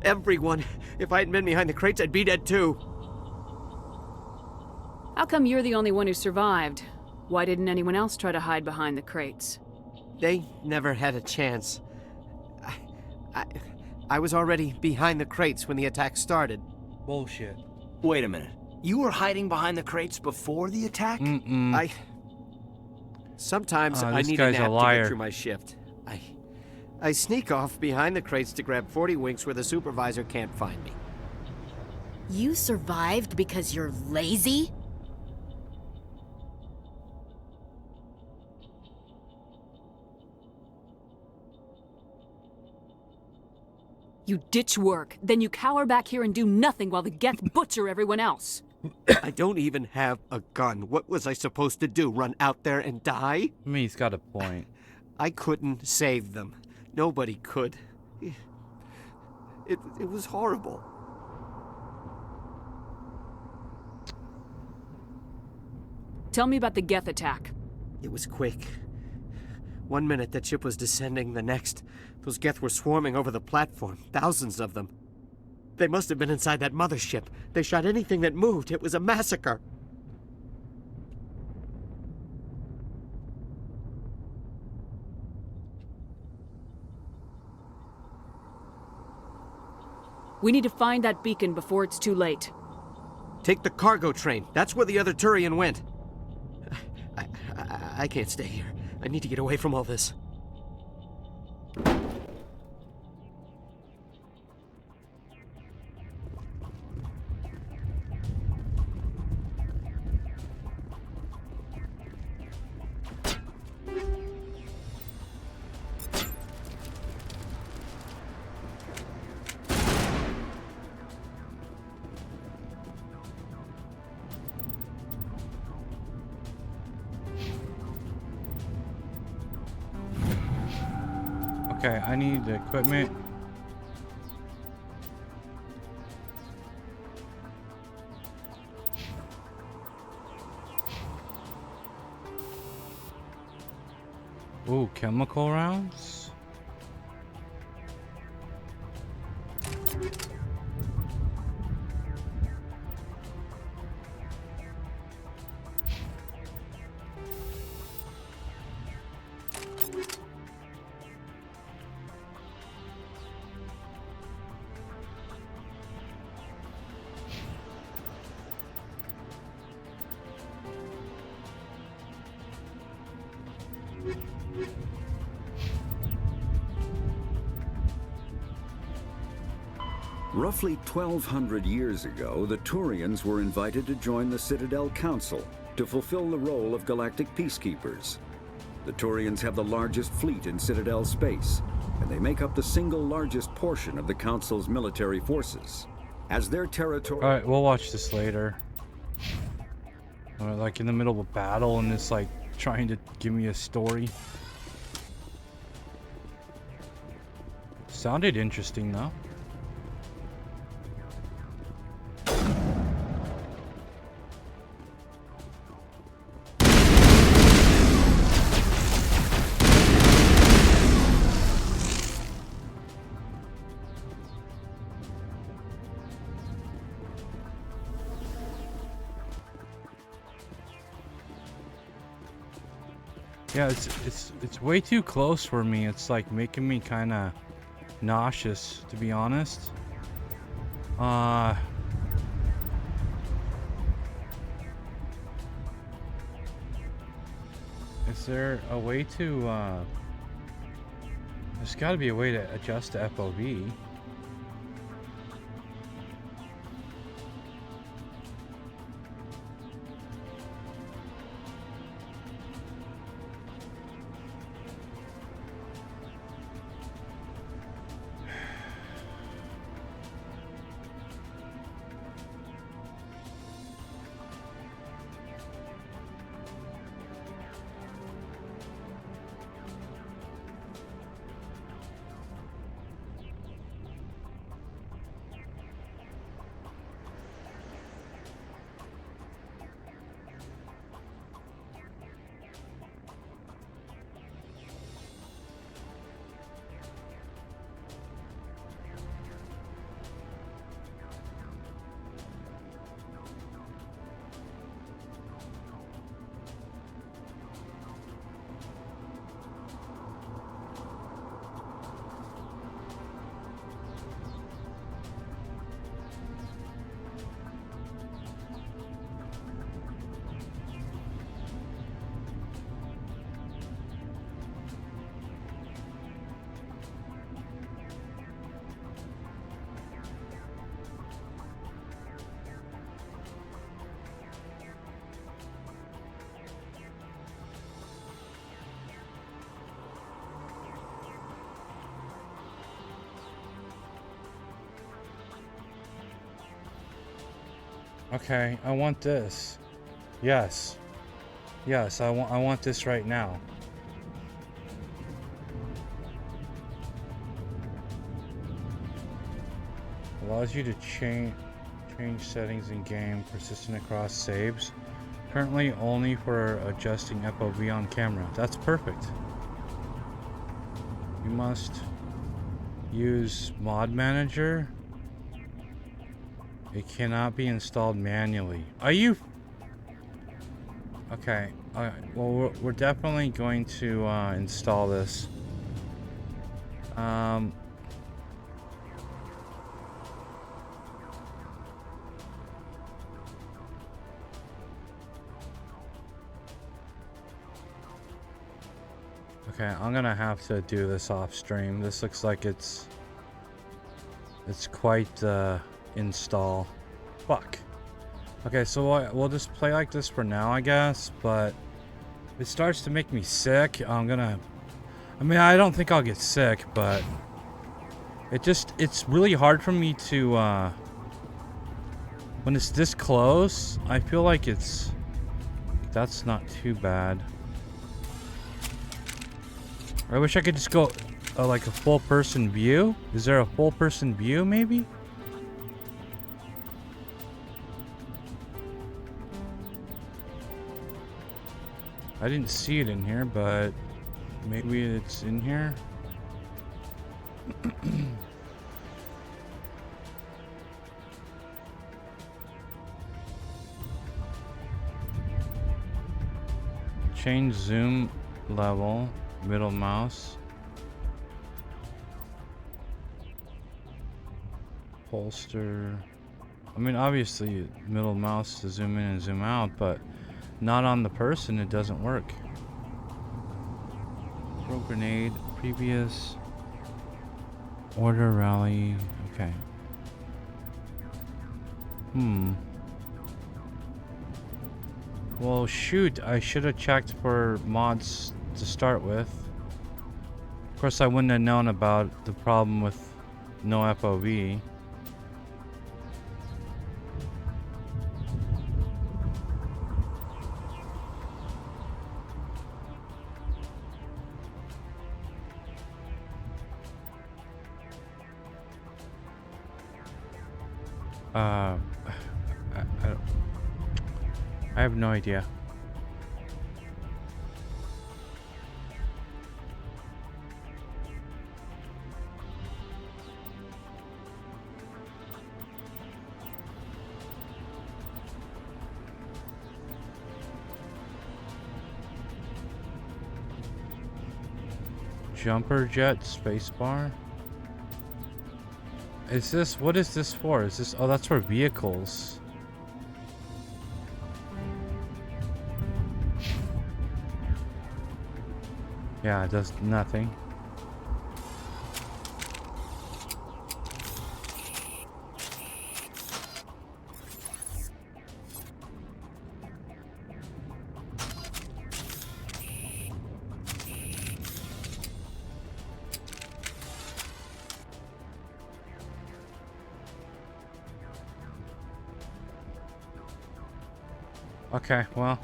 Everyone. If I hadn't been behind the crates, I'd be dead too. How come you're the only one who survived? Why didn't anyone else try to hide behind the crates? They never had a chance. I was already behind the crates when the attack started. Bullshit. Wait a minute. You were hiding behind the crates before the attack? Sometimes I this need guy's a nap a to liar. get through my shift. I sneak off behind the crates to grab 40 winks where the supervisor can't find me. You survived because you're lazy? You ditch work, then you cower back here and do nothing while the Geth butcher everyone else. I don't even have a gun. What was I supposed to do? Run out there and die? I mean, he's got a point. I couldn't save them. Nobody could. It was horrible. Tell me about the Geth attack. It was quick. 1 minute that ship was descending, the next, those Geth were swarming over the platform, thousands of them. They must have been inside that mothership. They shot anything that moved. It was a massacre. We need to find that beacon before it's too late. Take the cargo train. That's where the other Turian went. I can't stay here. I need to get away from all this. Okay, I need the equipment. Ooh, chemical rounds? Roughly 1,200 years ago, the Turians were invited to join the Citadel Council to fulfill the role of galactic peacekeepers. The Turians have the largest fleet in Citadel space, and they make up the single largest portion of the Council's military forces. As their territory... Alright, we'll watch this later. Like in the middle of a battle and it's like trying to give me a story. Sounded interesting though. Yeah, it's way too close for me. It's like making me kind of nauseous, to be honest. Is there a way to There's got to be a way to adjust the FOV. Okay, I want this. Yes. Yes, I want this right now. Allows you to change settings in game, persistent across saves. Currently only for adjusting FOV on camera. That's perfect. You must use mod manager. It cannot be installed manually. Are you? Okay. Well, we're definitely going to install this. Okay, I'm gonna have to do this off stream. This looks like it's quite the install. Fuck. Okay, so we'll just play like this for now, I guess, but if it starts to make me sick, I mean, I don't think I'll get sick, but it's really hard for me to, when it's this close, I feel like that's not too bad. I wish I could just go like a full person view. Is there a full person view maybe? I didn't see it in here, but maybe it's in here. Change zoom level. Middle mouse. Holster. I mean, obviously, middle mouse to zoom in and zoom out, but not on the person, it doesn't work. Throw grenade. Previous. Order rally. Okay. Well, shoot, I should have checked for mods to start with. Of course, I wouldn't have known about the problem with no FOV. I have no idea. Jumper jet spacebar. Is this, what is this for? Is this, oh, that's for vehicles. Yeah, it does nothing. Okay, well.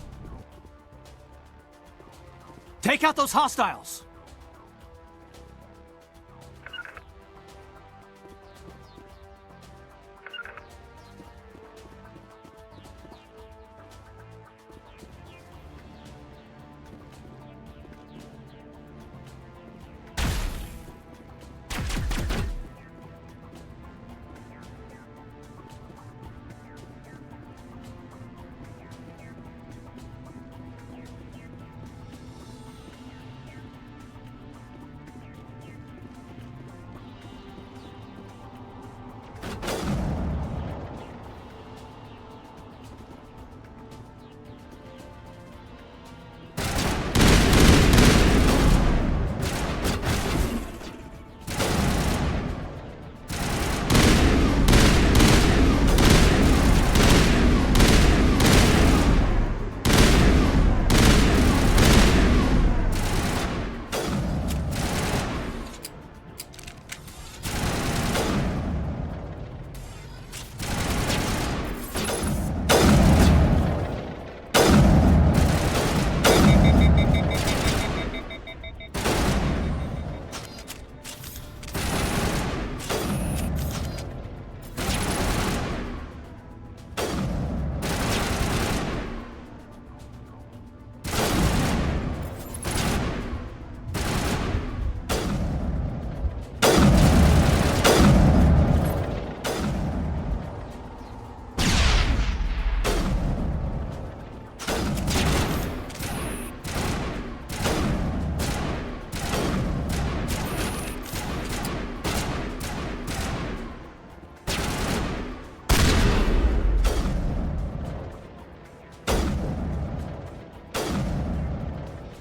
Take out those hostiles!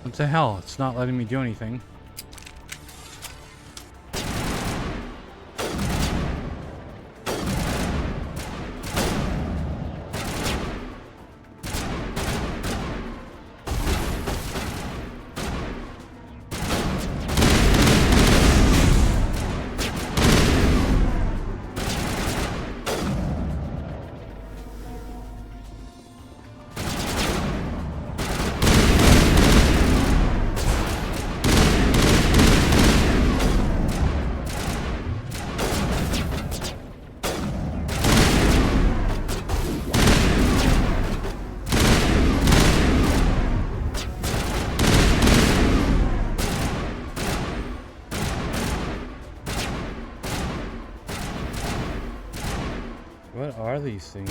What the hell? It's not letting me do anything. What are these things?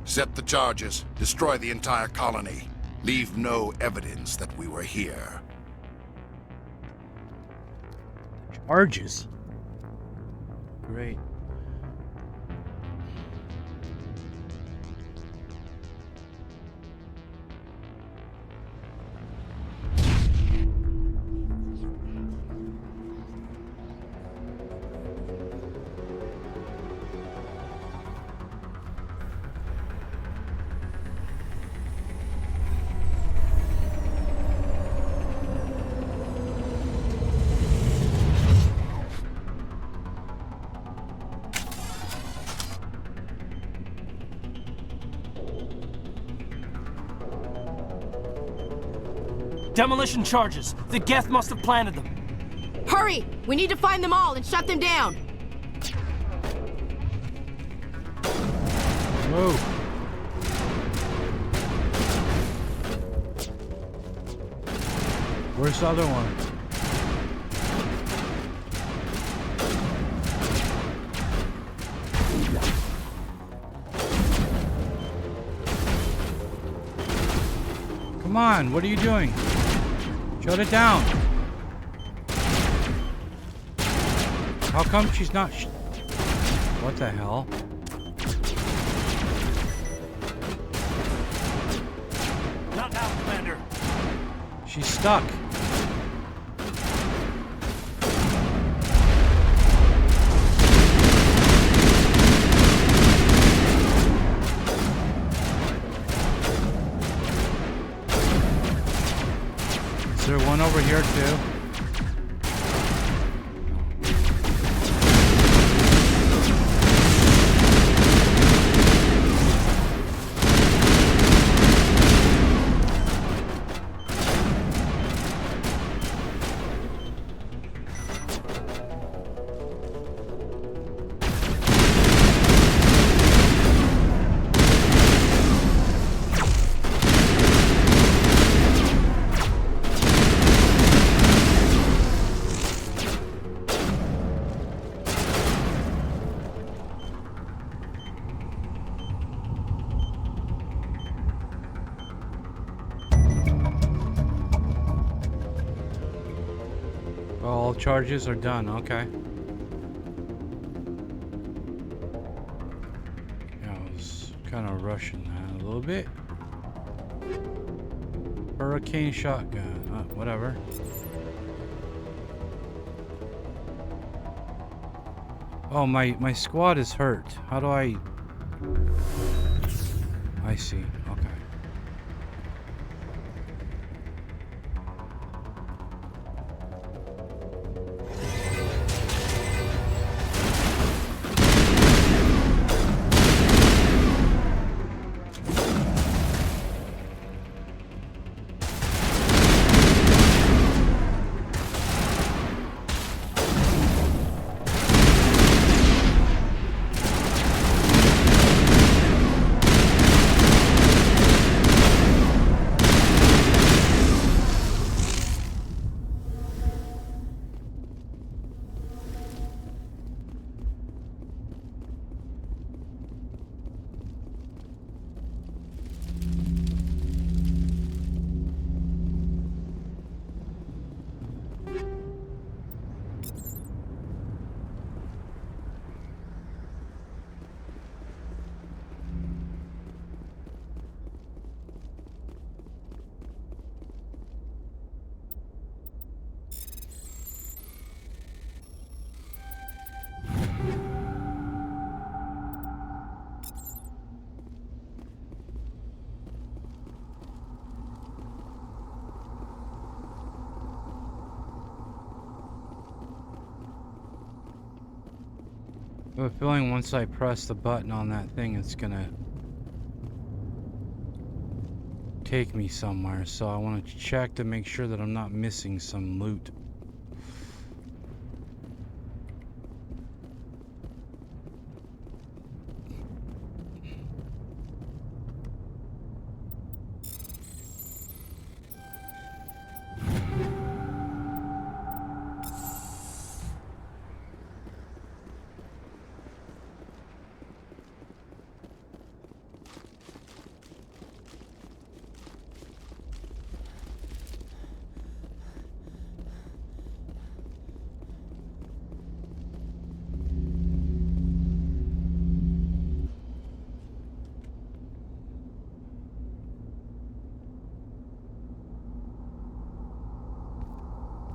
Set the charges. Destroy the entire colony. Leave no evidence that we were here. Charges. Great. Demolition charges. The Geth must have planted them. Hurry! We need to find them all and shut them down! Move. Where's the other one? Come on, what are you doing? Shut it down. How come she's not What the hell? Not now, Commander. She's stuck. Is there one over here too? All charges are done, okay. Yeah, I was kind of rushing that a little bit. Hurricane shotgun, whatever. Oh, my squad is hurt. How do I see, okay. I have a feeling once I press the button on that thing, it's gonna take me somewhere. So I want to check to make sure that I'm not missing some loot.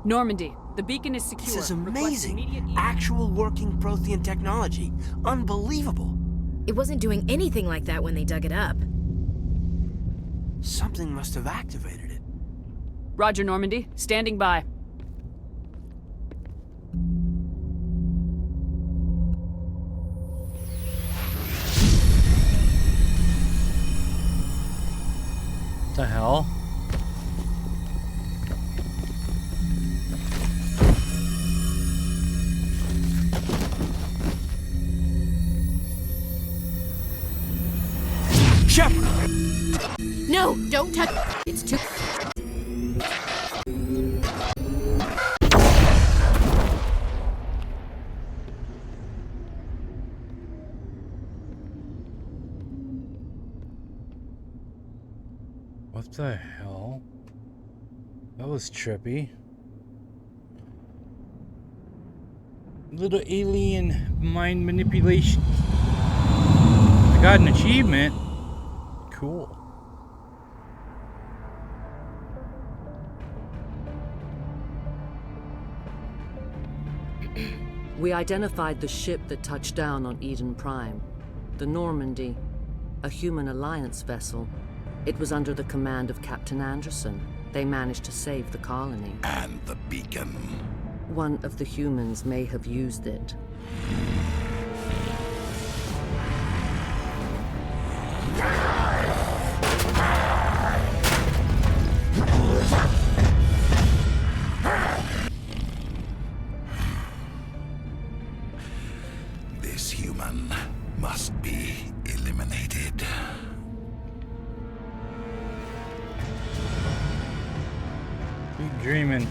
Normandy, the beacon is secure. This is Request amazing. immediate Actual working Prothean technology. Unbelievable. It wasn't doing anything like that when they dug it up. Something must have activated it. Roger, Normandy. Standing by. What the hell? Shepard! No, don't touch. It's too. What the hell? That was trippy. Little alien mind manipulation. I got an achievement. Cool. We identified the ship that touched down on Eden Prime. The Normandy. A human alliance vessel. It was under the command of Captain Anderson. They managed to save the colony. And the beacon. One of the humans may have used it. This human must be eliminated. Keep dreaming.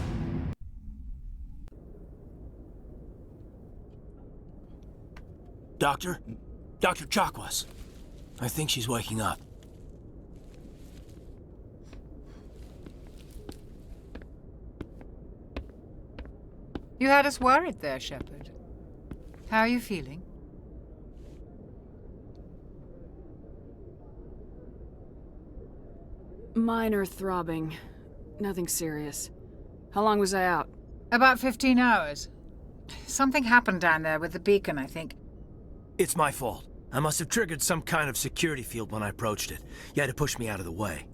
Doctor? Dr. Chakwas. I think she's waking up. You had us worried there, Shepard. How are you feeling? Minor throbbing. Nothing serious. How long was I out? About 15 hours. Something happened down there with the beacon, I think. It's my fault. I must have triggered some kind of security field when I approached it. You had to push me out of the way.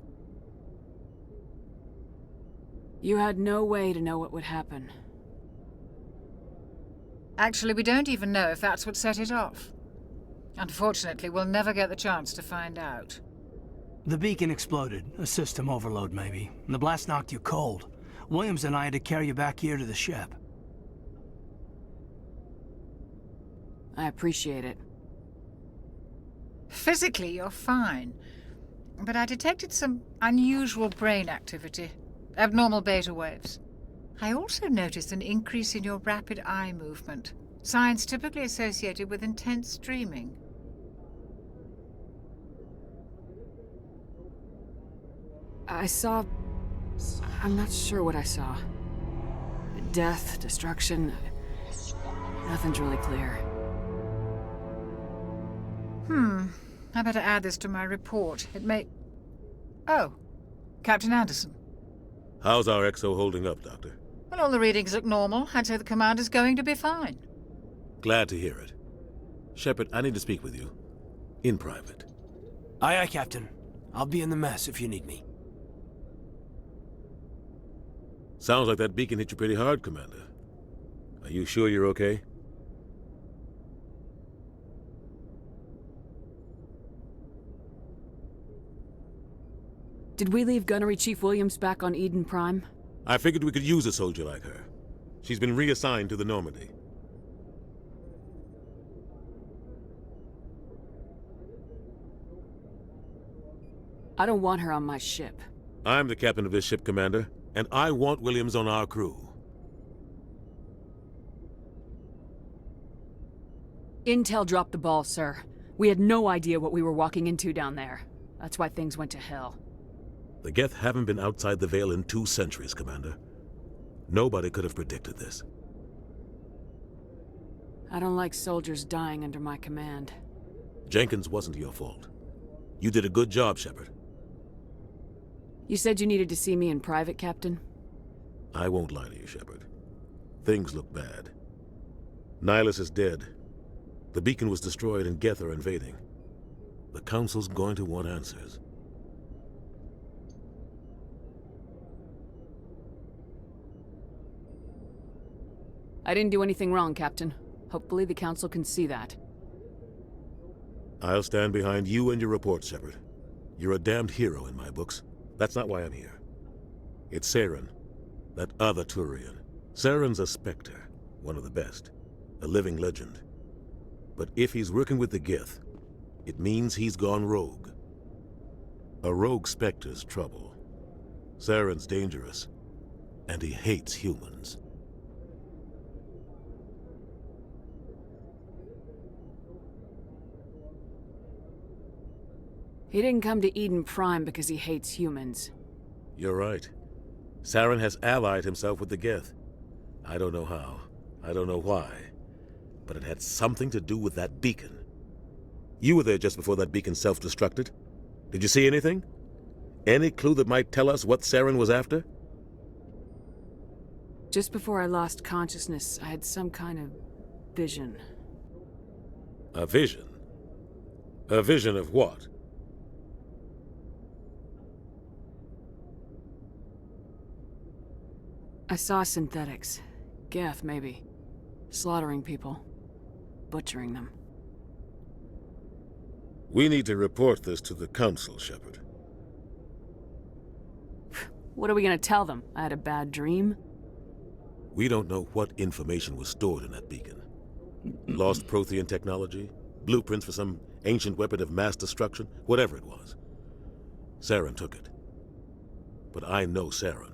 You had no way to know what would happen. Actually, we don't even know if that's what set it off. Unfortunately, we'll never get the chance to find out. The beacon exploded. A system overload, maybe. And the blast knocked you cold. Williams and I had to carry you back here to the ship. I appreciate it. Physically, you're fine. But I detected some unusual brain activity. Abnormal beta waves. I also noticed an increase in your rapid eye movement. Signs typically associated with intense dreaming. I saw... I'm not sure what I saw. Death, destruction... Nothing's really clear. I better add this to my report. It may... Oh, Captain Anderson. How's our XO holding up, Doctor? Well, all the readings look normal. I'd say the commander's going to be fine. Glad to hear it. Shepard, I need to speak with you. In private. Aye, aye, Captain. I'll be in the mess if you need me. Sounds like that beacon hit you pretty hard, Commander. Are you sure you're okay? Did we leave Gunnery Chief Williams back on Eden Prime? I figured we could use a soldier like her. She's been reassigned to the Normandy. I don't want her on my ship. I'm the captain of this ship, Commander, and I want Williams on our crew. Intel dropped the ball, sir. We had no idea what we were walking into down there. That's why things went to hell. The Geth haven't been outside the Veil in 2 centuries, Commander. Nobody could have predicted this. I don't like soldiers dying under my command. Jenkins wasn't your fault. You did a good job, Shepard. You said you needed to see me in private, Captain? I won't lie to you, Shepard. Things look bad. Nihilus is dead. The beacon was destroyed and Geth are invading. The Council's going to want answers. I didn't do anything wrong, Captain. Hopefully the Council can see that. I'll stand behind you and your report, Shepard. You're a damned hero in my books. That's not why I'm here. It's Saren, that other Turian. Saren's a Spectre, one of the best. A living legend. But if he's working with the Geth, it means he's gone rogue. A rogue Spectre's trouble. Saren's dangerous, and he hates humans. He didn't come to Eden Prime because he hates humans. You're right. Saren has allied himself with the Geth. I don't know how. I don't know why. but it had something to do with that beacon. You were there just before that beacon self-destructed. Did you see anything? Any clue that might tell us what Saren was after? Just before I lost consciousness, I had some kind of vision. A vision? A vision of what? I saw synthetics. Geth, maybe. Slaughtering people. Butchering them. We need to report this to the Council, Shepard. What are we gonna tell them? I had a bad dream? We don't know what information was stored in that beacon. Lost Prothean technology? Blueprints for some ancient weapon of mass destruction? Whatever it was. Saren took it. But I know Saren.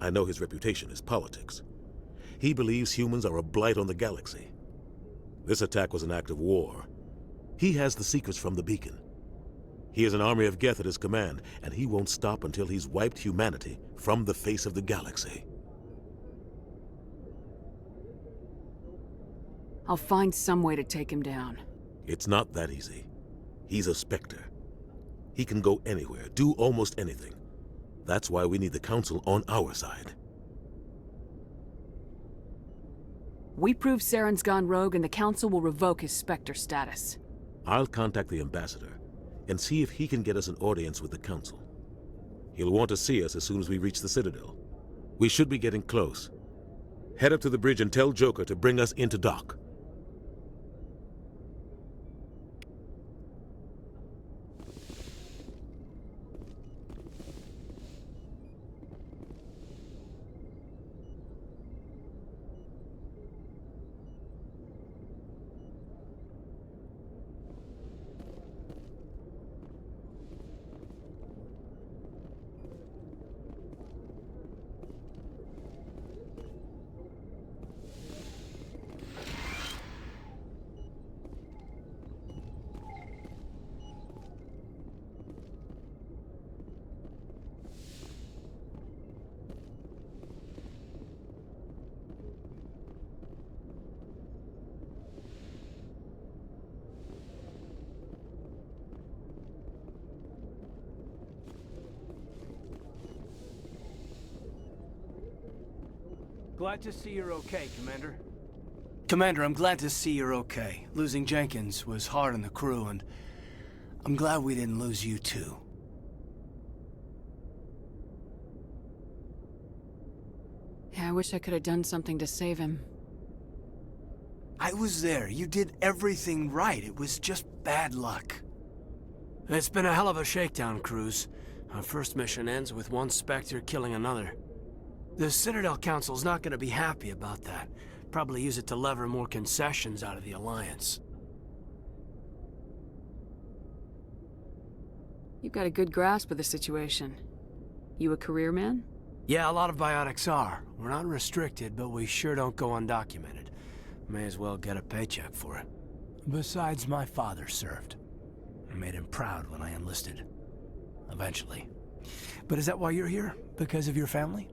I know his reputation is politics. He believes humans are a blight on the galaxy. This attack was an act of war. He has the secrets from the beacon. He has an army of Geth at his command, and he won't stop until he's wiped humanity from the face of the galaxy. I'll find some way to take him down. It's not that easy. He's a Spectre. He can go anywhere, do almost anything. That's why we need the Council on our side. We prove Saren's gone rogue and the Council will revoke his Spectre status. I'll contact the Ambassador and see if he can get us an audience with the Council. He'll want to see us as soon as we reach the Citadel. We should be getting close. Head up to the bridge and tell Joker to bring us into dock. Glad to see you're okay, Commander. Commander, I'm glad to see you're okay. Losing Jenkins was hard on the crew, and I'm glad we didn't lose you too. Yeah, I wish I could have done something to save him. I was there. You did everything right. It was just bad luck. It's been a hell of a shakedown, Cruz. Our first mission ends with one Spectre killing another. The Citadel Council's not gonna be happy about that. Probably use it to lever more concessions out of the Alliance. You've got a good grasp of the situation. You a career man? Yeah, a lot of biotics are. We're not restricted, but we sure don't go undocumented. May as well get a paycheck for it. Besides, my father served. I made him proud when I enlisted. Eventually. But is that why you're here? Because of your family?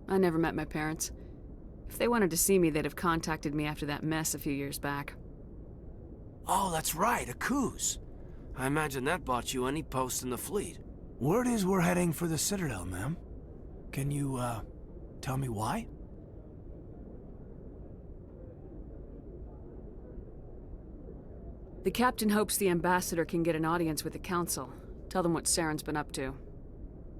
I never met my parents. If they wanted to see me, they'd have contacted me after that mess a few years back. Oh, that's right, a cruise. I imagine that bought you any post in the fleet. Word is we're heading for the Citadel, ma'am. Can you, tell me why? The captain hopes the ambassador can get an audience with the council. Tell them what Saren's been up to.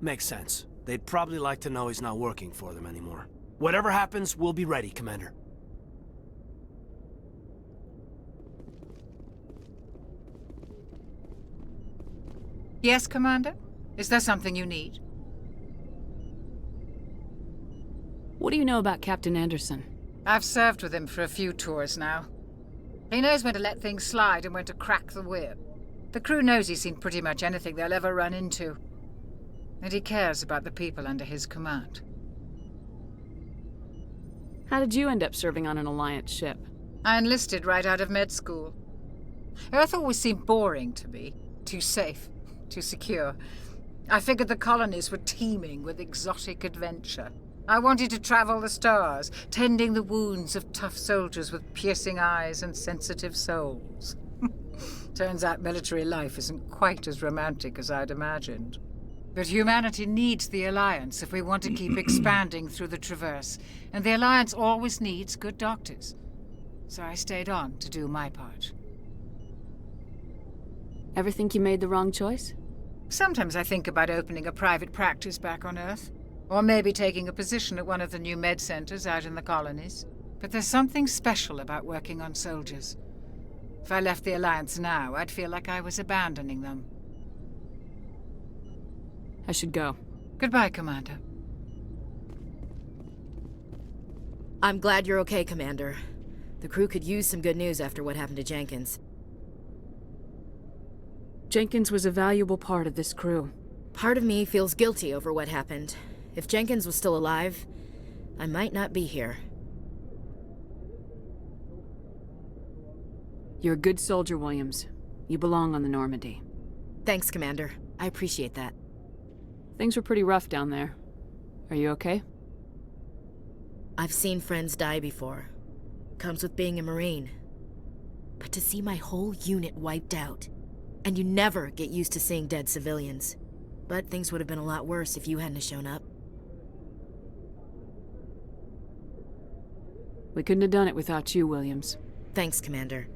Makes sense. They'd probably like to know he's not working for them anymore. Whatever happens, we'll be ready, Commander. Yes, Commander? Is there something you need? What do you know about Captain Anderson? I've served with him for a few tours now. He knows when to let things slide and when to crack the whip. The crew knows he's seen pretty much anything they'll ever run into. And he cares about the people under his command. How did you end up serving on an Alliance ship? I enlisted right out of med school. Earth always seemed boring to me. Too safe, too secure. I figured the colonies were teeming with exotic adventure. I wanted to travel the stars, tending the wounds of tough soldiers with piercing eyes and sensitive souls. Turns out military life isn't quite as romantic as I'd imagined. But humanity needs the Alliance if we want to keep expanding through the Traverse, and the Alliance always needs good doctors. So I stayed on to do my part. Ever think you made the wrong choice? Sometimes I think about opening a private practice back on Earth. Or maybe taking a position at one of the new med centers out in the colonies. But there's something special about working on soldiers. If I left the Alliance now, I'd feel like I was abandoning them. I should go. Goodbye, Commander. I'm glad you're okay, Commander. The crew could use some good news after what happened to Jenkins. Jenkins was a valuable part of this crew. Part of me feels guilty over what happened. If Jenkins was still alive, I might not be here. You're a good soldier, Williams. You belong on the Normandy. Thanks, Commander. I appreciate that. Things were pretty rough down there. Are you okay? I've seen friends die before. Comes with being a Marine. But to see my whole unit wiped out, and you never get used to seeing dead civilians. But things would have been a lot worse if you hadn't shown up. We couldn't have done it without you, Williams. Thanks, Commander.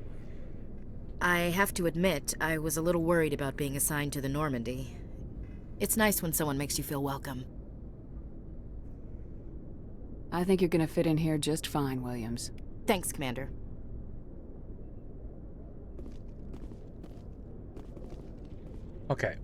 I have to admit, I was a little worried about being assigned to the Normandy. It's nice when someone makes you feel welcome. I think you're gonna fit in here just fine, Williams. Thanks, Commander. Okay.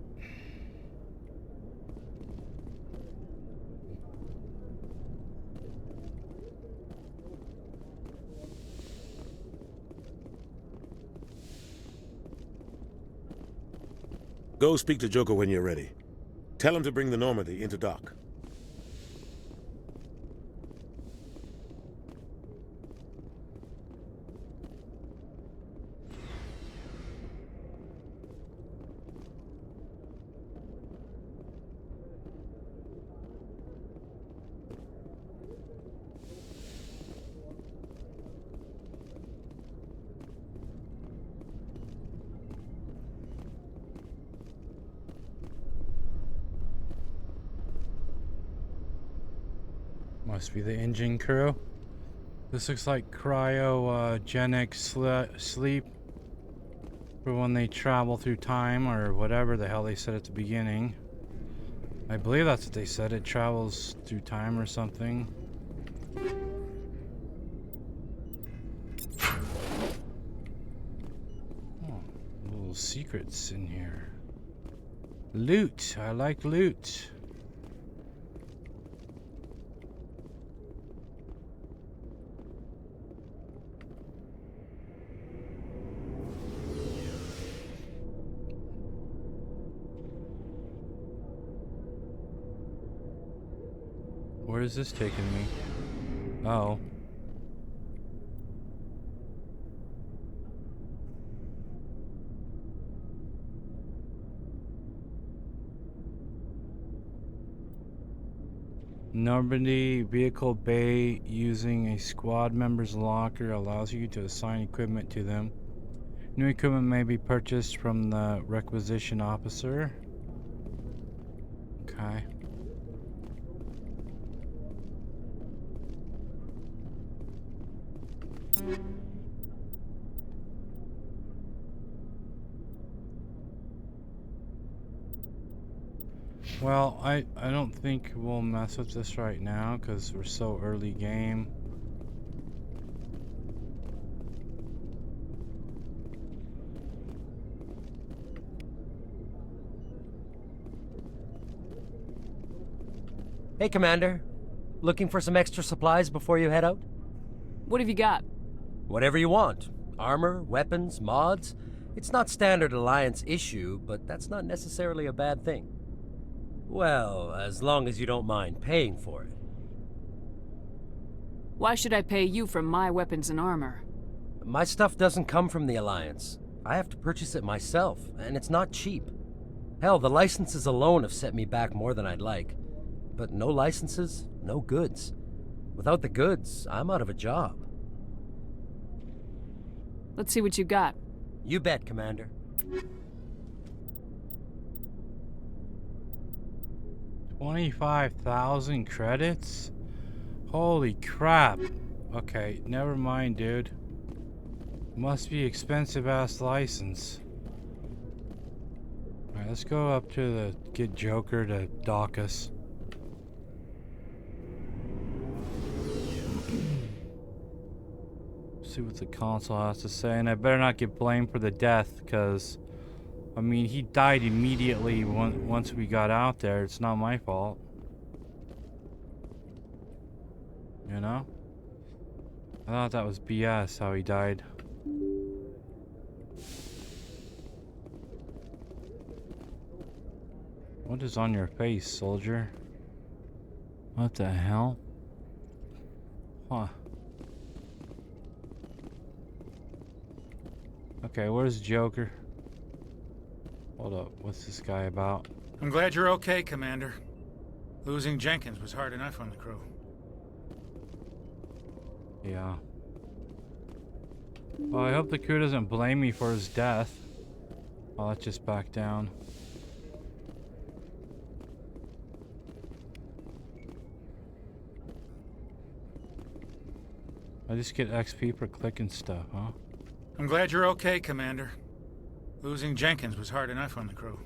Go speak to Joker when you're ready. Tell him to bring the Normandy into dock. Must be the engine crew. This looks like cryogenic sleep for when they travel through time, or whatever the hell they said at the beginning. I believe that's what they said. It travels through time or something. Oh, little secrets in here. Loot. I like loot. Where is this taking me? Oh. Normandy vehicle bay using a squad member's locker allows you to assign equipment to them. New equipment may be purchased from the requisition officer. Okay. Well, I don't think we'll mess with this right now because we're so early game. Hey, Commander. Looking for some extra supplies before you head out? What have you got? Whatever you want. Armor, weapons, mods. It's not standard Alliance issue, but that's not necessarily a bad thing. Well, as long as you don't mind paying for it. Why should I pay you for my weapons and armor? My stuff doesn't come from the Alliance. I have to purchase it myself, and it's not cheap. Hell, the licenses alone have set me back more than I'd like. But no licenses, no goods. Without the goods, I'm out of a job. Let's see what you got. You bet, Commander. 25,000 credits? Holy crap. Okay, never mind, dude. Must be expensive-ass license. Alright, let's go up to the... get Joker to dock us. See what the console has to say, and I better not get blamed for the death, because... I mean, he died immediately once we got out there. It's not my fault. You know? I thought that was BS how he died. What is on your face, soldier? What the hell? Huh. Okay, where's Joker? Hold up, what's this guy about? I'm glad you're okay, Commander. Losing Jenkins was hard enough on the crew. Yeah. Well, I hope the crew doesn't blame me for his death. Oh, let's just back down. I just get XP for clicking stuff, huh? I'm glad you're okay, Commander. Losing Jenkins was hard enough on the crew.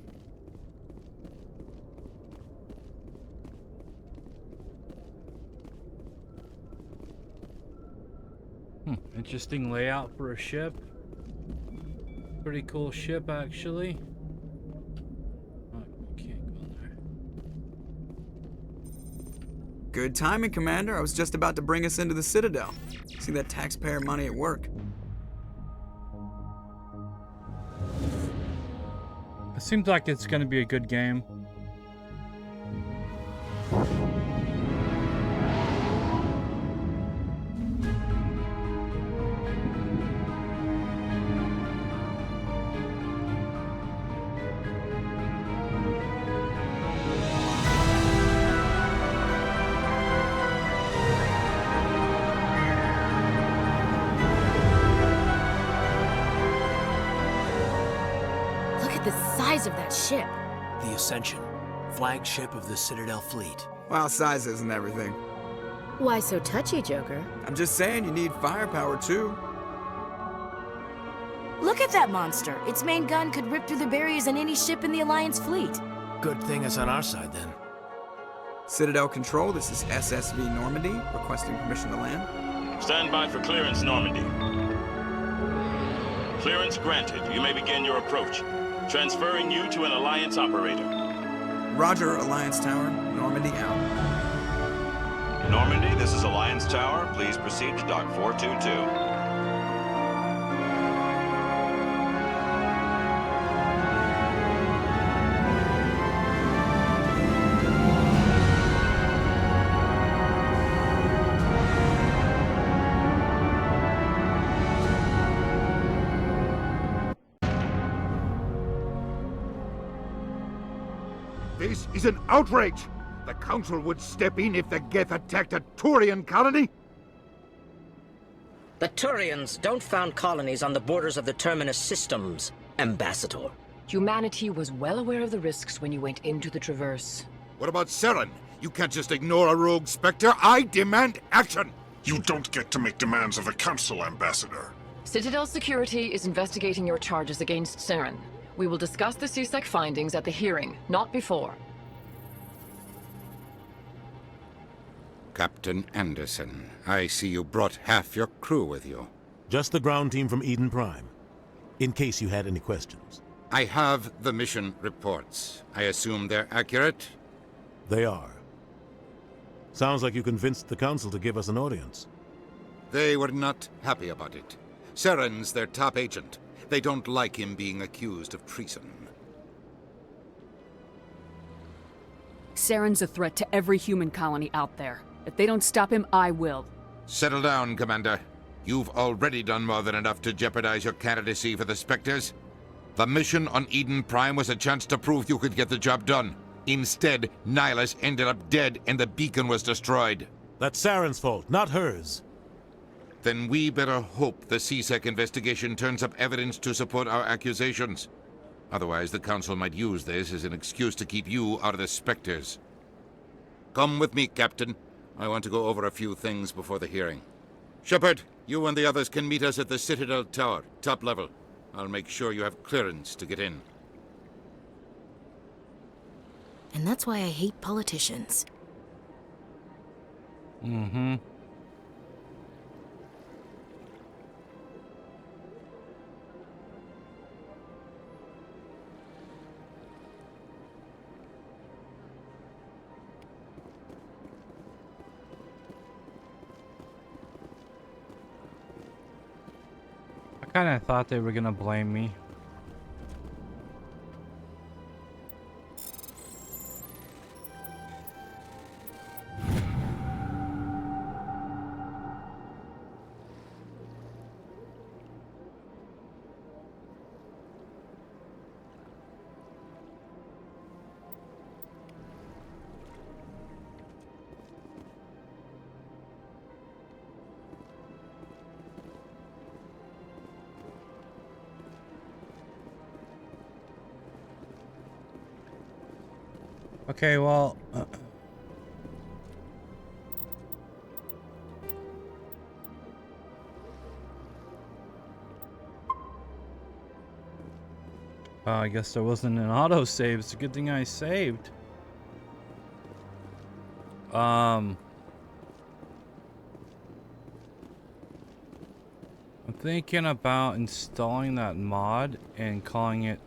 Interesting layout for a ship. Pretty cool ship, actually. Oh, can't go in there. Good timing, Commander. I was just about to bring us into the Citadel. See that taxpayer money at work. It seems like it's going to be a good game. Of that ship. The Ascension, flagship of the Citadel fleet. Well, size isn't everything. Why so touchy, Joker? I'm just saying you need firepower too. Look at that monster. Its main gun could rip through the barriers in any ship in the Alliance fleet. Good thing it's on our side then. Citadel Control, this is SSV Normandy, requesting permission to land. Stand by for clearance, Normandy. Clearance granted. You may begin your approach. Transferring you to an Alliance operator. Roger, Alliance Tower. Normandy out. Normandy, this is Alliance Tower. Please proceed to Dock 422. This is an outrage! The Council would step in if the Geth attacked a Turian colony? The Turians don't found colonies on the borders of the Terminus systems, Ambassador. Humanity was well aware of the risks when you went into the Traverse. What about Saren? You can't just ignore a rogue Spectre. I demand action! You don't get to make demands of the Council, Ambassador. Citadel Security is investigating your charges against Saren. We will discuss the CSEC findings at the hearing, not before. Captain Anderson, I see you brought half your crew with you. Just the ground team from Eden Prime, in case you had any questions. I have the mission reports. I assume they're accurate? They are. Sounds like you convinced the Council to give us an audience. They were not happy about it. Saren's their top agent. They don't like him being accused of treason. Saren's a threat to every human colony out there. If they don't stop him, I will. Settle down, Commander. You've already done more than enough to jeopardize your candidacy for the Spectres. The mission on Eden Prime was a chance to prove you could get the job done. Instead, Nihilus ended up dead and the beacon was destroyed. That's Saren's fault, not hers. Then we better hope the CSEC investigation turns up evidence to support our accusations. Otherwise, the Council might use this as an excuse to keep you out of the Spectres. Come with me, Captain. I want to go over a few things before the hearing. Shepard, you and the others can meet us at the Citadel Tower, top level. I'll make sure you have clearance to get in. And that's why I hate politicians. Mm-hmm. I kind of thought they were gonna blame me. Okay, well, I guess there wasn't an autosave. It's a good thing I saved. I'm thinking about installing that mod and calling it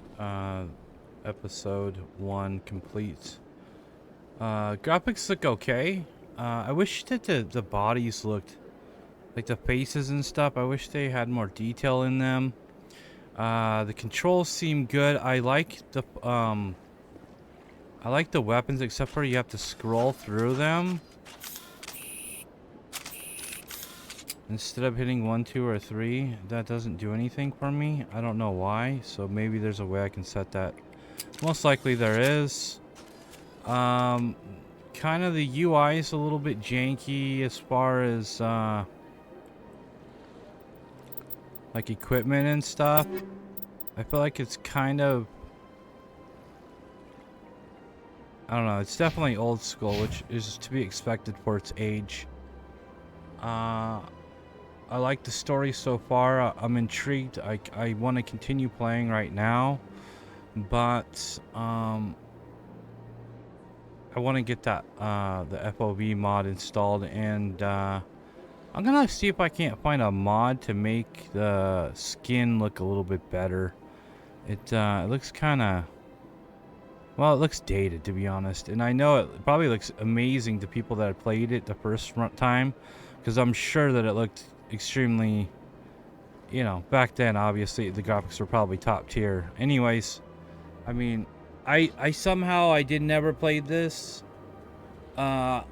episode 1 complete. Graphics look okay. I wish that the bodies looked like the faces and stuff. I wish they had more detail in them. The controls seem good. I like the weapons, except for you have to scroll through them instead of hitting 1, 2, or 3. That doesn't do anything for me. I don't know why. So maybe there's a way I can set that. Most likely there is. Kind of the UI is a little bit janky as far as like equipment and stuff. I feel like it's kind of, I don't know, it's definitely old school, which is to be expected for its age. I like the story so far. I'm intrigued. I want to continue playing right now, but I want to get that the FOV mod installed, and I'm gonna see if I can't find a mod to make the skin look a little bit better. It looks kind of, well, it looks dated, to be honest, and I know it probably looks amazing to people that have played it the first time, because I'm sure that it looked extremely, you know, back then obviously the graphics were probably top tier. Anyways, I mean, I somehow I never played this. I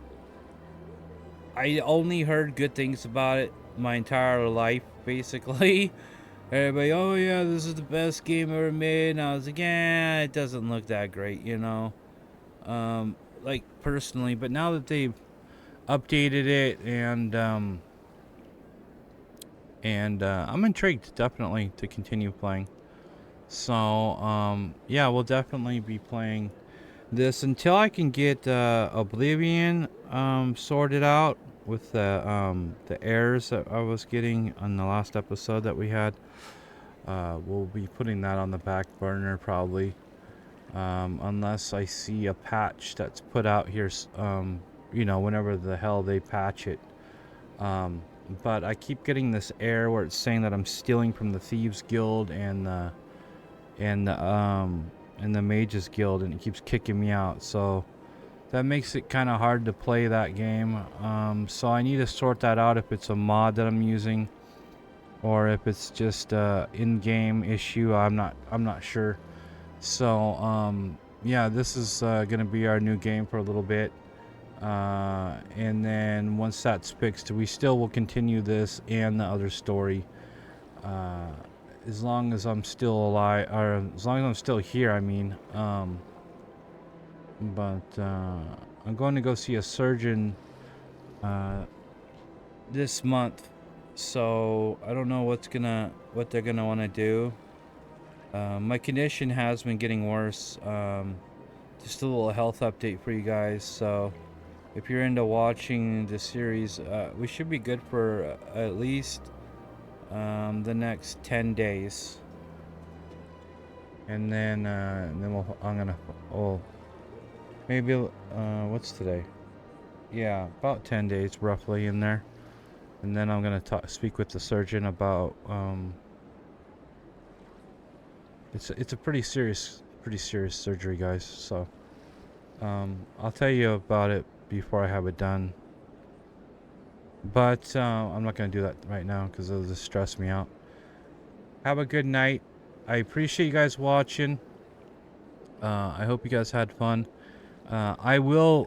only heard good things about it my entire life, basically. Everybody, oh yeah, this is the best game ever made, and I was like, yeah, it doesn't look that great, you know. Like personally, but now that they've updated it, and I'm intrigued definitely to continue playing. So yeah, we'll definitely be playing this until I can get Oblivion sorted out with the errors that I was getting on the last episode that we had. We'll be putting that on the back burner probably, unless I see a patch that's put out here, you know, whenever the hell they patch it. But I keep getting this error where it's saying that I'm stealing from the Thieves Guild and the Mages Guild, and it keeps kicking me out, so that makes it kind of hard to play that game. So I need to sort that out, if it's a mod that I'm using or if it's just a in-game issue. I'm not sure. So yeah, this is gonna be our new game for a little bit, and then once that's fixed, we still will continue this and the other story. as long as I'm still alive, or as long as I'm still here, I mean. But I'm going to go see a surgeon this month, so I don't know what they're gonna want to do. My condition has been getting worse. Just a little health update for you guys. So if you're into watching the series, we should be good for at least the next 10 days, and then maybe what's today? Yeah, about 10 days roughly in there. And then I'm gonna speak with the surgeon about it's a pretty serious surgery, guys. So I'll tell you about it before I have it done. But I'm not gonna do that right now because it'll just stress me out. Have a good night. I appreciate you guys watching. I hope you guys had fun. I will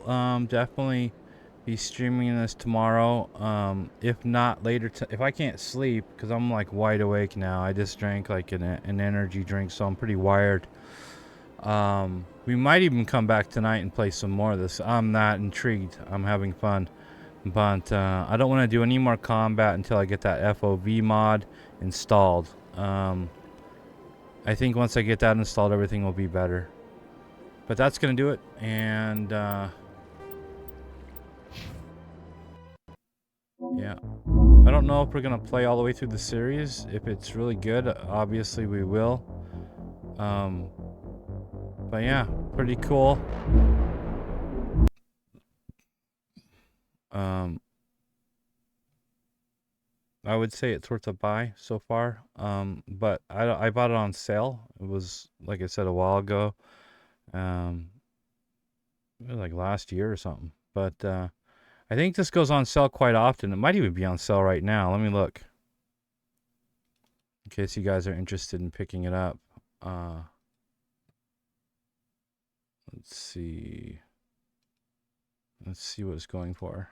definitely be streaming this tomorrow. If not later, if I can't sleep, because I'm like wide awake now. I just drank like an energy drink, so I'm pretty wired. We might even come back tonight and play some more of this. I'm that intrigued. I'm having fun. But I don't want to do any more combat until I get that FOV mod installed. I think once I get that installed, everything will be better. But that's going to do it. And yeah. I don't know if we're going to play all the way through the series. If it's really good, obviously we will. But yeah, pretty cool. I would say it's worth a buy so far. But I bought it on sale. It was, like I said, a while ago. It was like last year or something. But I think this goes on sale quite often. It might even be on sale right now. Let me look. In case you guys are interested in picking it up. Let's see. Let's see what it's going for.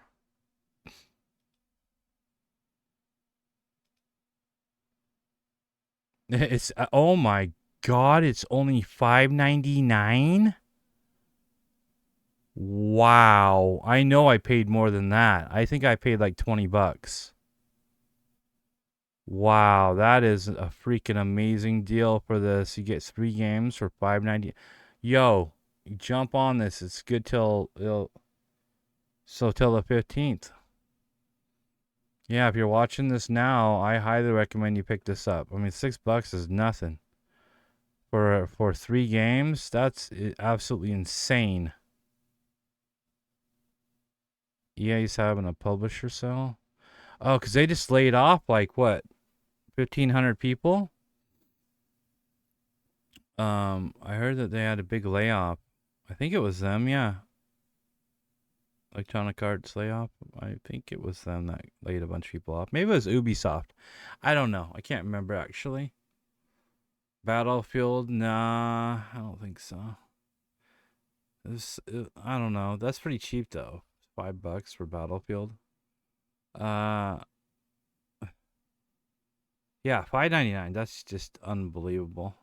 It's oh my god, it's only $5.99. Wow, I know I paid more than that. I think I paid like 20 bucks. Wow, that is a freaking amazing deal for this. You get 3 games for $5.90. Yo, jump on this. It's good till the 15th. Yeah, if you're watching this now, I highly recommend you pick this up. I mean, $6 is nothing. For 3 games, that's absolutely insane. EA's having a publisher sale. Oh, because they just laid off like what, 1,500 people? I heard that they had a big layoff. I think it was them, yeah. Electronic Arts layoff. I think it was them that laid a bunch of people off. Maybe it was Ubisoft. I don't know. I can't remember actually. Battlefield, nah, I don't think so. I don't know. That's pretty cheap though. $5 for Battlefield. Yeah, $5.99. That's just unbelievable.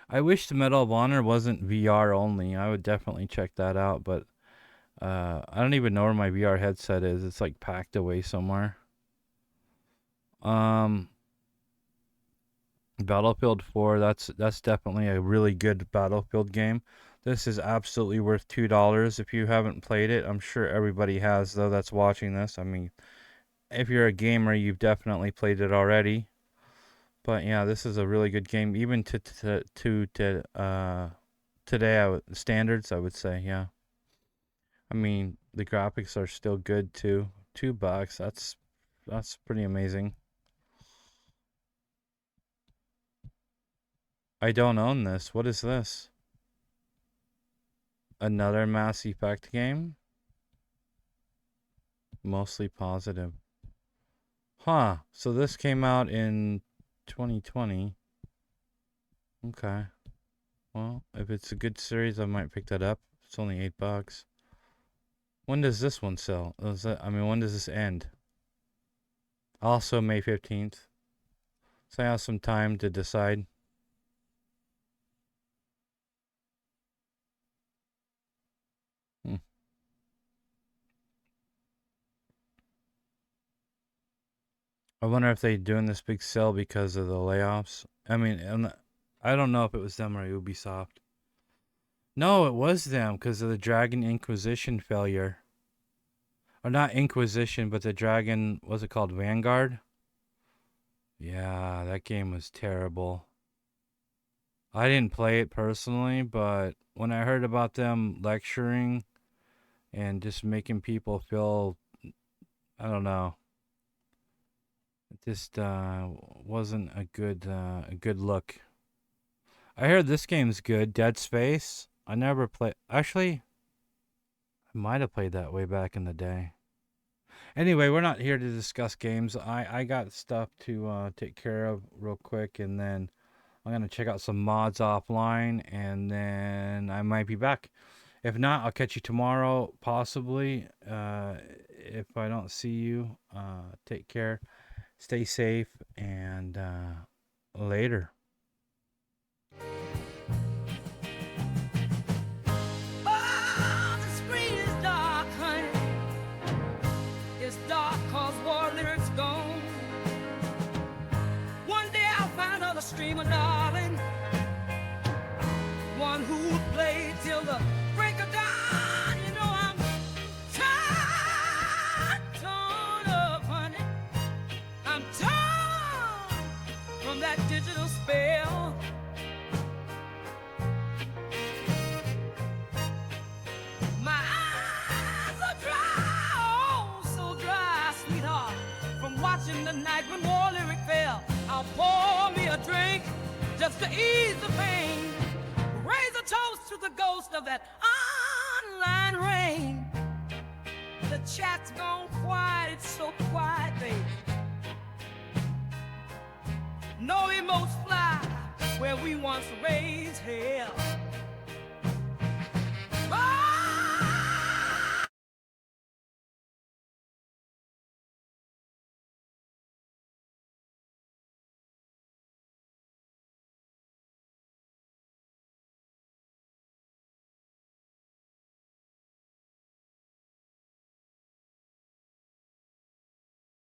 I wish the Medal of Honor wasn't VR only. I would definitely check that out, but I don't even know where my VR headset is. It's like packed away somewhere. Battlefield 4, that's definitely a really good Battlefield game. This is absolutely worth $2 if you haven't played it. I'm sure everybody has, though, that's watching this. I mean, if you're a gamer, you've definitely played it already. But yeah, this is a really good game, even to today standards, I would say. Yeah. I mean, the graphics are still good too. $2, that's pretty amazing. I don't own this. What is this? Another Mass Effect game? Mostly positive. Huh. So this came out in 2020. Okay. Well, if it's a good series, I might pick that up. It's only $8. When does this one sell? When does this end? Also May 15th. So I have some time to decide. I wonder if they're doing this big sale because of the layoffs. I mean, I don't know if it was them or Ubisoft. No, it was them because of the Dragon Inquisition failure. Or not Inquisition, but the Dragon, what's it called? Vanguard? Yeah, that game was terrible. I didn't play it personally, but when I heard about them lecturing and just making people feel, I don't know. It just wasn't a good look. I heard this game's good, Dead Space. I never played. Actually, I might have played that way back in the day. Anyway, we're not here to discuss games. I got stuff to take care of real quick, and then I'm gonna check out some mods offline, and then I might be back. If not, I'll catch you tomorrow, possibly. If I don't see you, take care. Stay safe, and later. Oh, the screen is dark, honey. It's dark 'cause war lyrics gone. One day I'll find another streamer, darling. One who played till the break of dawn. You know I'm tired, torn up, honey. I'm torn from that digital spell. My eyes are dry, oh, so dry, sweetheart. From watching the night when war lyric fell, I'll pour me a drink just to ease the pain. Raise a toast to the ghost of that online rain. The chat's gone quiet, it's so quiet, baby. No emotes fly where we once raised hell.